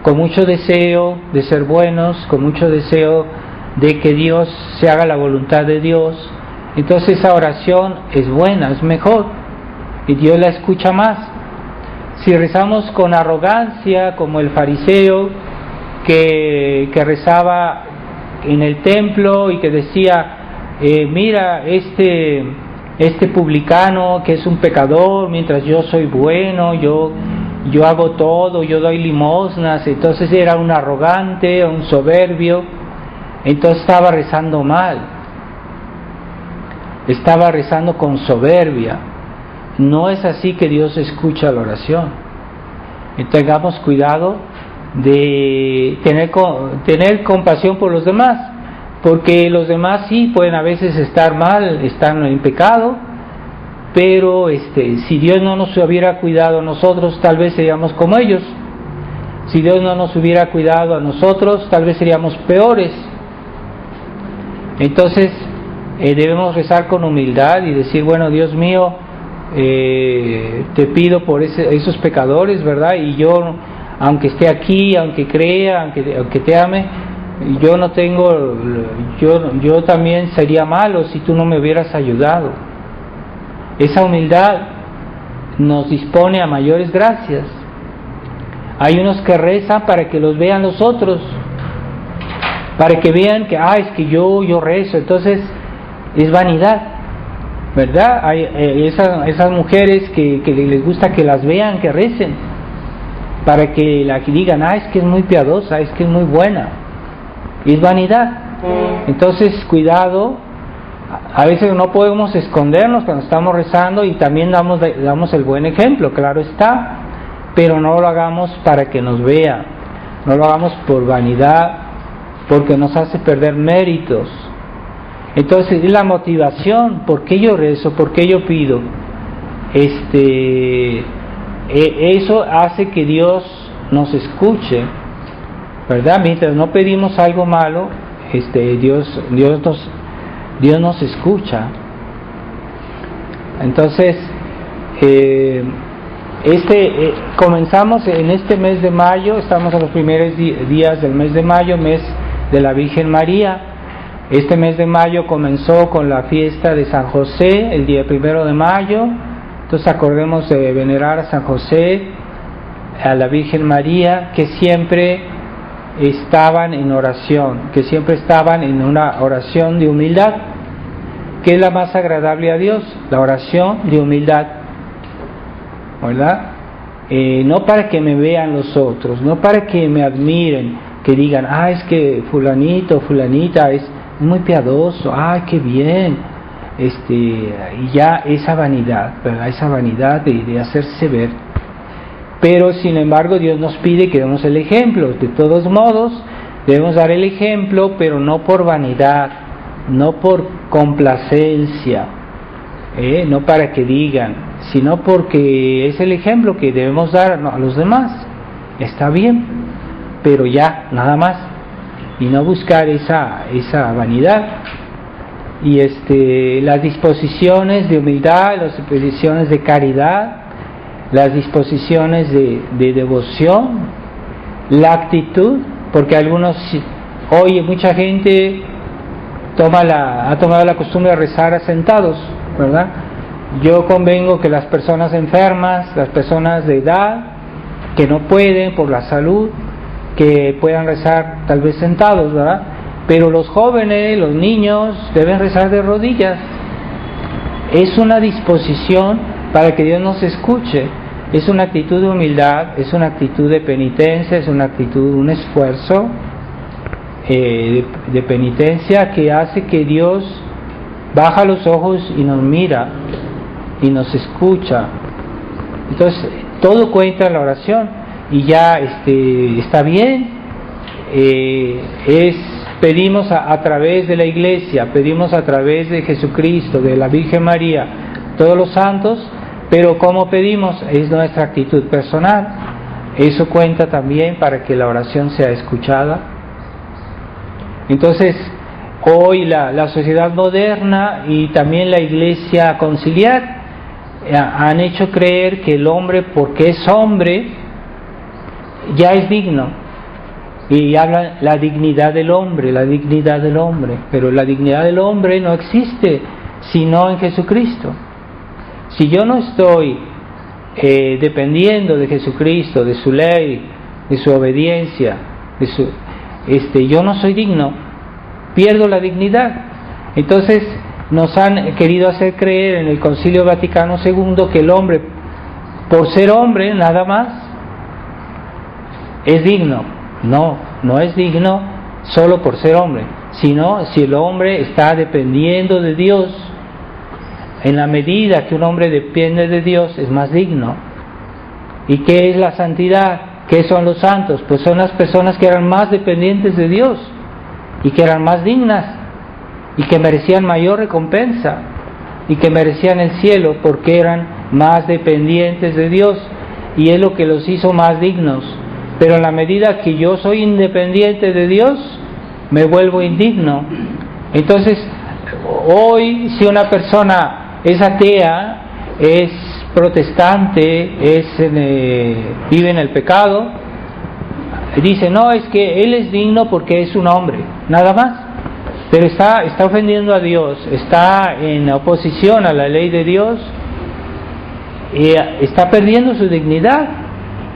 Speaker 1: con mucho deseo de ser buenos, con mucho deseo de que Dios se haga la voluntad de Dios. Entonces esa oración es buena, es mejor, y Dios la escucha más. Si rezamos con arrogancia, como el fariseo que rezaba en el templo y que decía, mira, este publicano que es un pecador, mientras yo soy bueno, yo hago todo, yo doy limosnas. Entonces era un arrogante, un soberbio. Entonces estaba rezando mal, estaba rezando con soberbia. No es así que Dios escucha la oración. Y tengamos cuidado de tener compasión por los demás, porque los demás sí pueden a veces estar mal, están en pecado, pero si Dios no nos hubiera cuidado a nosotros, tal vez seríamos como ellos. Si Dios no nos hubiera cuidado a nosotros, tal vez seríamos peores. Entonces debemos rezar con humildad y decir, bueno, Dios mío, te pido por esos pecadores, ¿verdad? Y yo, aunque esté aquí, aunque crea, aunque te ame, yo no tengo, yo también sería malo si tú no me hubieras ayudado. Esa humildad nos dispone a mayores gracias. Hay unos que rezan para que los vean los otros, para que vean que, es que yo rezo, entonces es vanidad, ¿verdad? Hay esas mujeres que les gusta que las vean, que recen, para que digan, es que es muy piadosa, es que es muy buena, es vanidad. Entonces, cuidado, a veces no podemos escondernos cuando estamos rezando y también damos el buen ejemplo, claro está, pero no lo hagamos para que nos vean, no lo hagamos por vanidad, porque nos hace perder méritos. Entonces, es la motivación, ¿por qué yo rezo? ¿Por qué yo pido? Eso hace que Dios nos escuche, ¿verdad? Mientras no pedimos algo malo, Dios nos escucha. Entonces, comenzamos en este mes de mayo, estamos en los primeros días del mes de mayo, mes de la Virgen María. Este mes de mayo comenzó con la fiesta de San José, el día 1 de mayo. Entonces acordemos de venerar a San José, a la Virgen María, que siempre estaban en oración, que siempre estaban en una oración de humildad, que es la más agradable a Dios, la oración de humildad, ¿verdad? No para que me vean los otros, no para que me admiren, que digan, es que fulanito, fulanita es muy piadoso, qué bien, y ya esa vanidad, ¿verdad? Esa vanidad de hacerse ver. Pero sin embargo Dios nos pide que demos el ejemplo. De todos modos debemos dar el ejemplo, pero no por vanidad, no por complacencia, no para que digan, sino porque es el ejemplo que debemos dar a los demás. Está bien, pero ya, nada más, y no buscar esa vanidad. Y las disposiciones de humildad, las disposiciones de caridad, las disposiciones de devoción, la actitud, porque mucha gente ha tomado la costumbre de rezar sentados, ¿verdad? Yo convengo que las personas enfermas, las personas de edad, que no pueden por la salud, que puedan rezar tal vez sentados, ¿verdad? Pero los jóvenes, los niños, deben rezar de rodillas. Es una disposición para que Dios nos escuche. Es una actitud de humildad, es una actitud de penitencia, es una actitud, un esfuerzo de penitencia que hace que Dios baja los ojos y nos mira y nos escucha. Entonces, todo cuenta en la oración y ya está bien. Pedimos a través de la Iglesia, pedimos a través de Jesucristo, de la Virgen María, todos los santos, pero como pedimos es nuestra actitud personal. Eso cuenta también para que la oración sea escuchada. Entonces, hoy la sociedad moderna y también la Iglesia conciliar han hecho creer que el hombre, porque es hombre, ya es digno. Y hablan la dignidad del hombre, pero la dignidad del hombre no existe sino en Jesucristo. Si yo no estoy dependiendo de Jesucristo, de su ley, de su obediencia, yo no soy digno, pierdo la dignidad. Entonces nos han querido hacer creer en el Concilio Vaticano II que el hombre, por ser hombre nada más, es digno. No es digno solo por ser hombre, sino si el hombre está dependiendo de Dios. En la medida que un hombre depende de Dios es más digno. ¿Y qué es la santidad? ¿Qué son los santos? Pues son las personas que eran más dependientes de Dios. y que eran más dignas y que merecían mayor recompensa y que merecían el cielo porque eran más dependientes de Dios, y es lo que los hizo más dignos. Pero en la medida que yo soy independiente de Dios, me vuelvo indigno. Entonces, hoy si una persona es atea, es protestante, vive en el pecado, dice, no, es que él es digno porque es un hombre, nada más. Pero está ofendiendo a Dios, está en oposición a la ley de Dios, y está perdiendo su dignidad,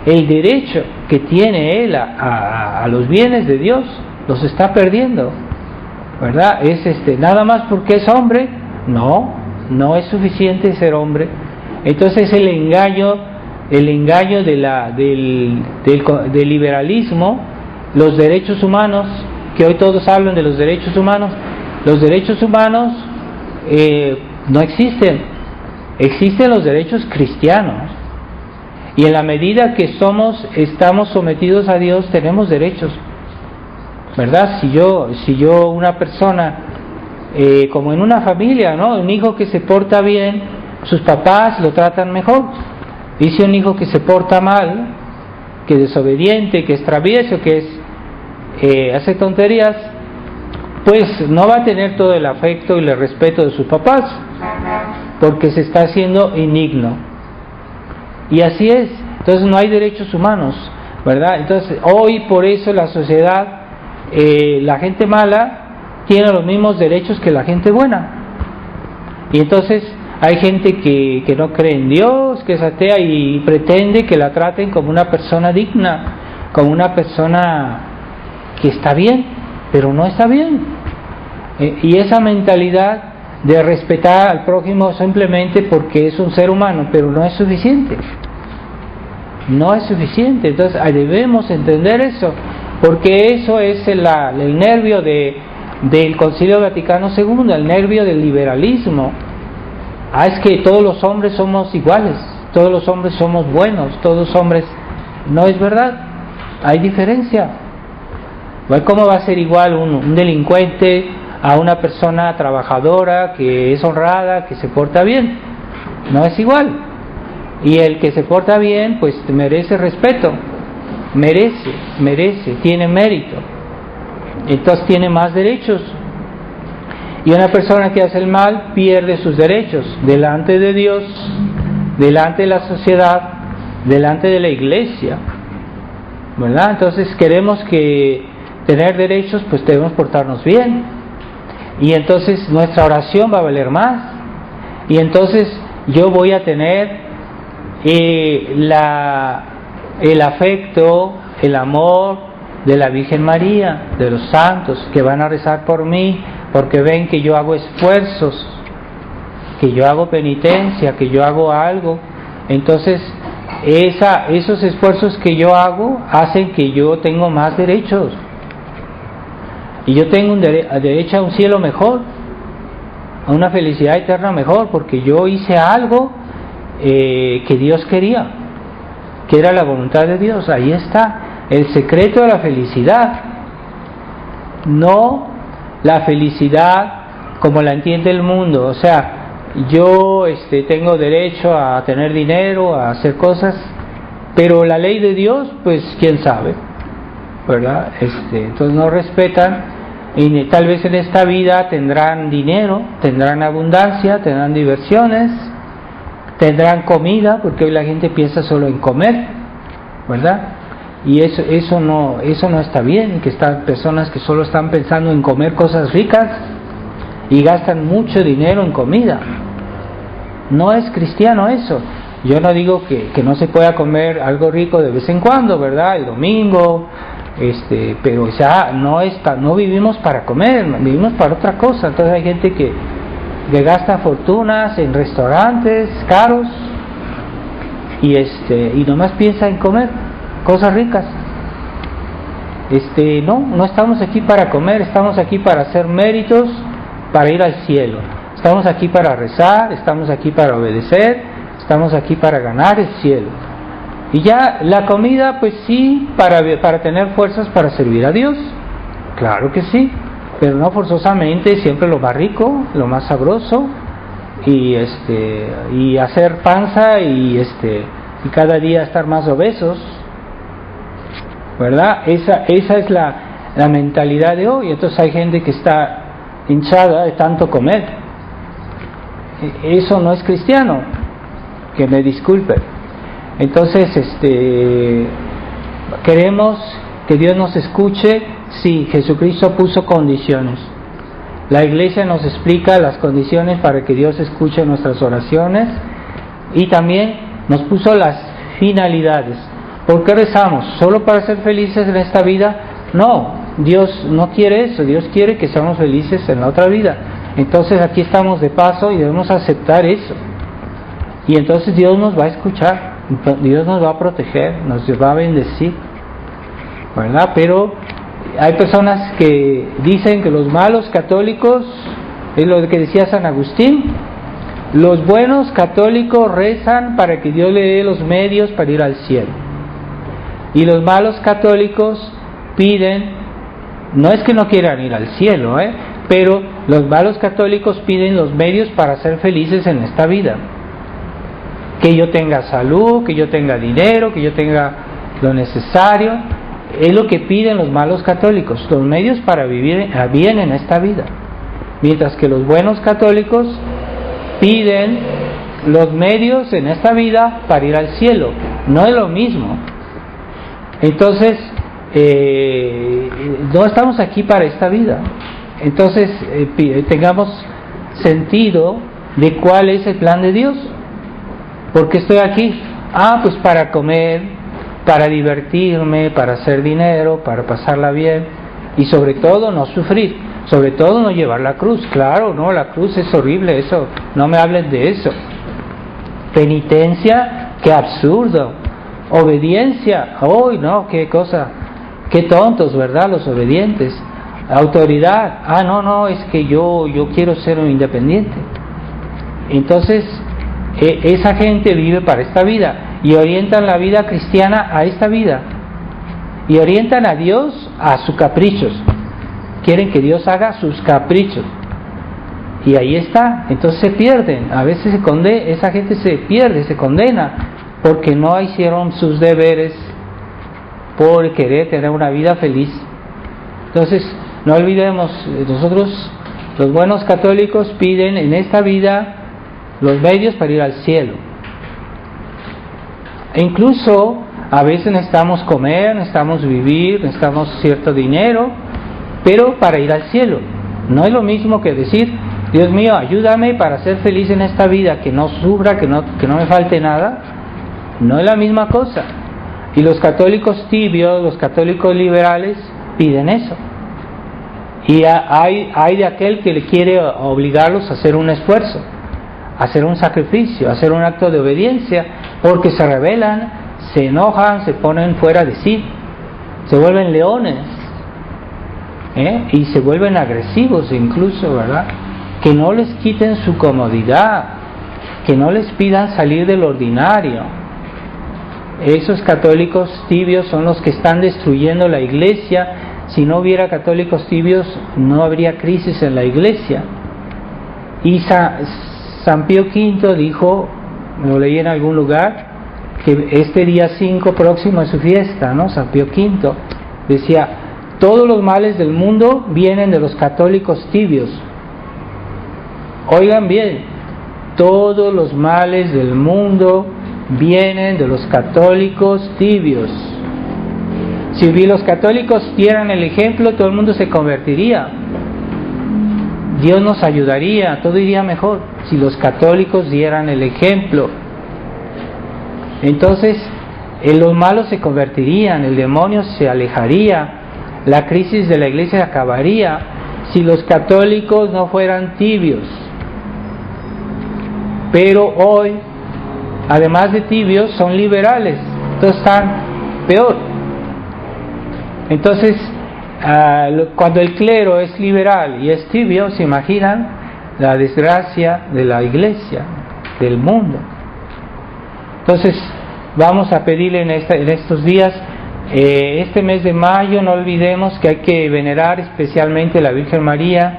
Speaker 1: el derecho que tiene él a los bienes de Dios, los está perdiendo, ¿verdad? Es nada más porque es hombre, no es suficiente ser hombre. Entonces el engaño del liberalismo, los derechos humanos, que hoy todos hablan de los derechos humanos no existen. Existen los derechos cristianos, y en la medida que estamos sometidos a Dios, tenemos derechos, ¿verdad? Si yo una persona, como en una familia, ¿no? Un hijo que se porta bien, sus papás lo tratan mejor. Y si un hijo que se porta mal, que es desobediente, que es travieso, que hace tonterías, pues no va a tener todo el afecto y el respeto de sus papás, porque se está haciendo indigno. Y así es. Entonces no hay derechos humanos, ¿verdad? Entonces hoy por eso la sociedad, la gente mala tiene los mismos derechos que la gente buena. Y entonces hay gente que no cree en Dios, que es atea y pretende que la traten como una persona digna, como una persona que está bien, pero no está bien. Y esa mentalidad de respetar al prójimo simplemente porque es un ser humano, pero no es suficiente. No es suficiente. Entonces debemos entender eso, porque eso es el nervio del Concilio Vaticano II, el nervio del liberalismo. Es que todos los hombres somos iguales, todos los hombres somos buenos, todos los hombres. No es verdad, hay diferencia. ¿Cómo va a ser igual un delincuente a una persona trabajadora, que es honrada, que se porta bien? No es igual. Y el que se porta bien, pues merece respeto, merece, tiene mérito, entonces tiene más derechos. Y una persona que hace el mal pierde sus derechos delante de Dios, delante de la sociedad, delante de la iglesia, ¿verdad? Entonces queremos tener derechos, pues debemos portarnos bien, y entonces nuestra oración va a valer más, y entonces yo voy a tener el afecto, el amor de la Virgen María, de los santos que van a rezar por mí, porque ven que yo hago esfuerzos, que yo hago penitencia, que yo hago algo. Entonces esos esfuerzos que yo hago hacen que yo tengo más derechos, y yo tengo derecho a un cielo mejor, a una felicidad eterna mejor, porque yo hice algo que Dios quería, que era la voluntad de Dios. Ahí está el secreto de la felicidad, no la felicidad como la entiende el mundo. O sea, yo tengo derecho a tener dinero, a hacer cosas, pero la ley de Dios, pues quién sabe, ¿verdad? Entonces no respetan, y tal vez en esta vida tendrán dinero, tendrán abundancia, tendrán diversiones, tendrán comida, porque hoy la gente piensa solo en comer, ¿verdad? Y eso no está bien, que están personas que solo están pensando en comer cosas ricas y gastan mucho dinero en comida. No es cristiano eso. Yo no digo que no se pueda comer algo rico de vez en cuando, ¿verdad? El domingo, pero ya no vivimos para comer, vivimos para otra cosa. Entonces hay gente que gasta fortunas en restaurantes caros y nomás piensa en comer cosas ricas. No estamos aquí para comer, estamos aquí para hacer méritos, para ir al cielo. Estamos aquí para rezar, estamos aquí para obedecer, estamos aquí para ganar el cielo. Y ya la comida, pues sí, para tener fuerzas para servir a Dios, claro que sí. pero no forzosamente siempre lo más rico, lo más sabroso, y hacer panza y cada día estar más obesos, ¿verdad? Esa es la mentalidad de hoy. Entonces hay gente que está hinchada de tanto comer. Eso no es cristiano, que me disculpen. Entonces queremos que Dios nos escuche. Sí, Jesucristo puso condiciones. La iglesia nos explica las condiciones para que Dios escuche nuestras oraciones, y también nos puso las finalidades. ¿Por qué rezamos? ¿Solo para ser felices en esta vida? No, Dios no quiere eso. Dios quiere que seamos felices en la otra vida. Entonces aquí estamos de paso y debemos aceptar eso. Y entonces Dios nos va a escuchar, Dios nos va a proteger, nos va a bendecir, ¿verdad? Pero hay personas que dicen que los malos católicos, es lo que decía San Agustín, los buenos católicos rezan para que Dios le dé los medios para ir al cielo, y los malos católicos piden, no es que no quieran ir al cielo, pero los malos católicos piden los medios para ser felices en esta vida, que yo tenga salud, que yo tenga dinero, que yo tenga lo necesario. Es lo que piden los malos católicos, los medios para vivir bien en esta vida, mientras que los buenos católicos piden los medios en esta vida para ir al cielo. No es lo mismo. Entonces no estamos aquí para esta vida. Entonces tengamos sentido de cuál es el plan de Dios. ¿Por qué estoy aquí? Pues para comer, para divertirme, para hacer dinero, para pasarla bien, y sobre todo no sufrir, sobre todo no llevar la cruz. Claro, no, la cruz es horrible, eso, no me hablen de eso. Penitencia, qué absurdo. Obediencia, no, qué cosa, qué tontos, ¿verdad? Los obedientes. Autoridad, no, es que yo quiero ser un independiente. Entonces esa gente vive para esta vida y orientan la vida cristiana a esta vida, y orientan a Dios a sus caprichos. Quieren que Dios haga sus caprichos, y ahí está. Entonces se pierden, a veces esa gente se pierde, se condena porque no hicieron sus deberes por querer tener una vida feliz. Entonces no olvidemos, nosotros los buenos católicos piden en esta vida los medios para ir al cielo. E incluso a veces necesitamos comer, necesitamos vivir, necesitamos cierto dinero, pero para ir al cielo. No es lo mismo que decir, Dios mío, ayúdame para ser feliz en esta vida, que no sufra, que no me falte nada. No es la misma cosa. Y los católicos tibios, los católicos liberales piden eso. Y hay de aquel que le quiere obligarlos a hacer un esfuerzo, a hacer un sacrificio, a hacer un acto de obediencia, porque se rebelan, se enojan, se ponen fuera de sí, se vuelven leones, y se vuelven agresivos incluso, ¿verdad? Que no les quiten su comodidad, que no les pidan salir del ordinario. Esos católicos tibios son los que están destruyendo la iglesia. Si no hubiera católicos tibios, no habría crisis en la iglesia. Y San Pío V dijo, me lo leí en algún lugar, que este día 5 próximo es su fiesta, ¿no? San Pío V decía, todos los males del mundo vienen de los católicos tibios. Oigan bien, todos los males del mundo vienen de los católicos tibios. Si los católicos dieran el ejemplo, todo el mundo se convertiría. Dios nos ayudaría, todo iría mejor si los católicos dieran el ejemplo. Entonces los malos se convertirían, el demonio se alejaría, la crisis de la iglesia acabaría si los católicos no fueran tibios. Pero hoy, además de tibios, son liberales, entonces están peor. Entonces, cuando el clero es liberal y es tibio, se imaginan la desgracia de la iglesia, del mundo. Entonces, vamos a pedirle en estos días Este mes de mayo no olvidemos que hay que venerar especialmente a la Virgen María.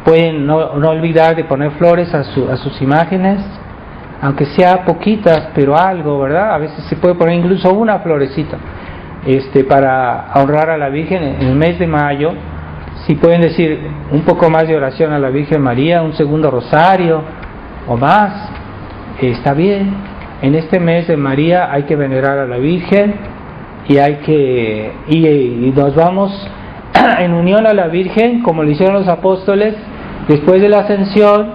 Speaker 1: Pueden no olvidar de poner flores a sus imágenes, aunque sea poquitas, pero algo, ¿verdad? A veces se puede poner incluso una florecita para honrar a la Virgen en el mes de mayo. Si pueden decir un poco más de oración a la Virgen María, un segundo rosario o más, está bien. En este mes de María hay que venerar a la Virgen y nos vamos en unión a la Virgen, como lo hicieron los apóstoles. Después de la ascensión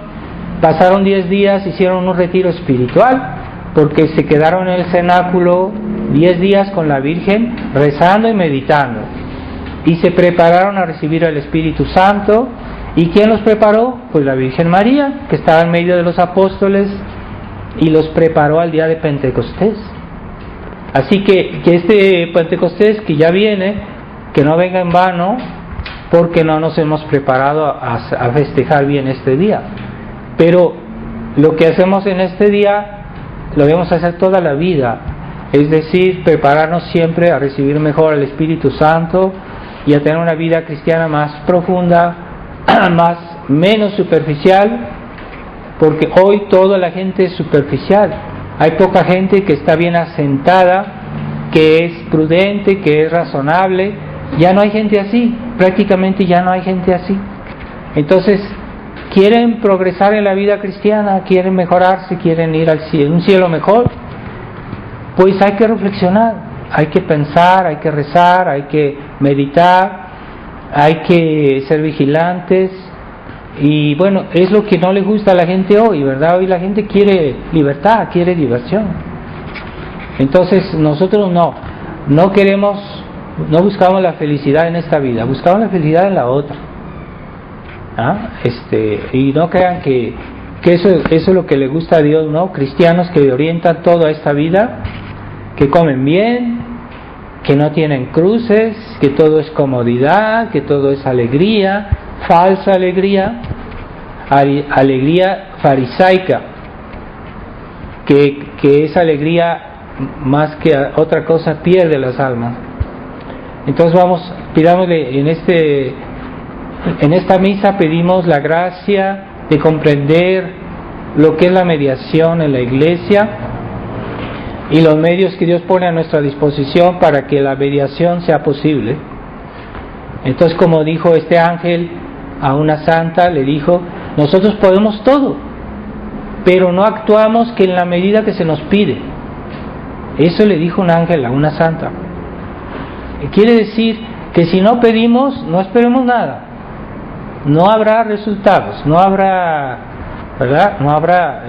Speaker 1: pasaron 10 días, hicieron un retiro espiritual, porque se quedaron en el cenáculo 10 días con la Virgen, rezando y meditando, y se prepararon a recibir al Espíritu Santo. ¿Y quién los preparó? Pues la Virgen María, que estaba en medio de los apóstoles, y los preparó al día de Pentecostés. Así que este Pentecostés que ya viene, que no venga en vano, porque no nos hemos preparado a festejar bien este día. Pero lo que hacemos en este día lo debemos hacer toda la vida, es decir, prepararnos siempre a recibir mejor al Espíritu Santo y a tener una vida cristiana más profunda, menos superficial, porque hoy toda la gente es superficial. Hay poca gente que está bien asentada, que es prudente, que es razonable. Ya no hay gente así, prácticamente ya no hay gente así. Entonces, quieren progresar en la vida cristiana, quieren mejorarse, quieren ir al cielo, un cielo mejor. Pues hay que reflexionar, hay que pensar, hay que rezar, hay que meditar, hay que ser vigilantes. Y bueno, es lo que no le gusta a la gente hoy, ¿verdad? Hoy la gente quiere libertad, quiere diversión. Entonces nosotros no queremos, no buscamos la felicidad en esta vida, buscamos la felicidad en la otra. Y no crean que eso es lo que le gusta a Dios, ¿no? Cristianos que orientan toda esta vida, que comen bien, que no tienen cruces, que todo es comodidad, que todo es alegría, falsa alegría, alegría farisaica, que esa alegría más que otra cosa pierde las almas. Entonces pidámosle en esta misa, pedimos la gracia de comprender lo que es la mediación en la Iglesia y los medios que Dios pone a nuestra disposición para que la mediación sea posible. Entonces, como dijo este ángel a una santa, le dijo: nosotros podemos todo, pero no actuamos que en la medida que se nos pide. Eso le dijo un ángel a una santa. Quiere decir que si no pedimos, no esperemos nada. No habrá resultados, no habrá, ¿verdad? No habrá.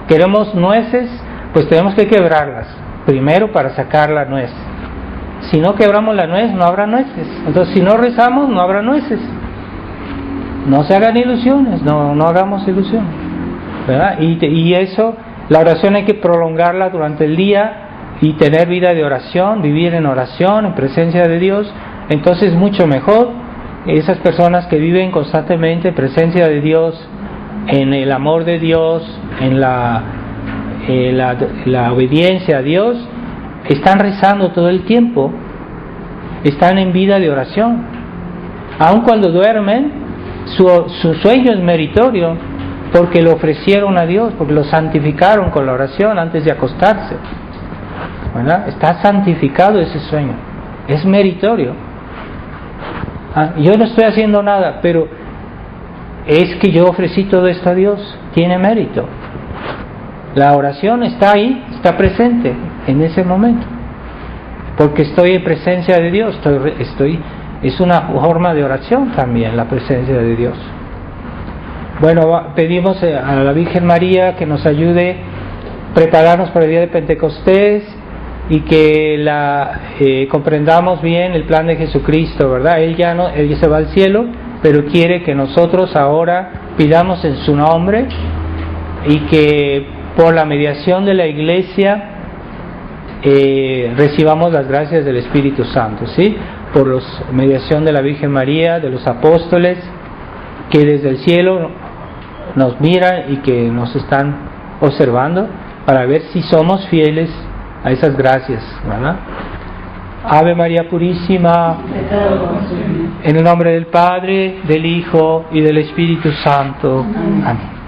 Speaker 1: Queremos nueces, pues tenemos que quebrarlas primero para sacar la nuez. Si no quebramos la nuez, no habrá nueces. Entonces, si no rezamos, no habrá nueces. No se hagan ilusiones, no hagamos ilusión, ¿verdad? Y eso, la oración hay que prolongarla durante el día y tener vida de oración, vivir en oración, en presencia de Dios. Entonces, mucho mejor esas personas que viven constantemente en presencia de Dios, en el amor de Dios, en la obediencia a Dios, están rezando todo el tiempo, están en vida de oración. Aun cuando duermen, su sueño es meritorio, porque lo ofrecieron a Dios, porque lo santificaron con la oración antes de acostarse, ¿verdad? Está santificado ese sueño, es meritorio. Yo no estoy haciendo nada, pero es que yo ofrecí todo esto a Dios, tiene mérito. La oración está ahí, está presente en ese momento, porque estoy en presencia de Dios, es una forma de oración también, la presencia de Dios. Bueno, pedimos a la Virgen María que nos ayude a prepararnos para el día de Pentecostés y que comprendamos bien el plan de Jesucristo, ¿verdad? Él ya se va al cielo, pero quiere que nosotros ahora pidamos en su nombre y que por la mediación de la Iglesia recibamos las gracias del Espíritu Santo, ¿sí? Por la mediación de la Virgen María, de los apóstoles, que desde el cielo nos miran y que nos están observando para ver si somos fieles a esas gracias, ¿verdad? Ave María Purísima, en el nombre del Padre, del Hijo y del Espíritu Santo. Amén.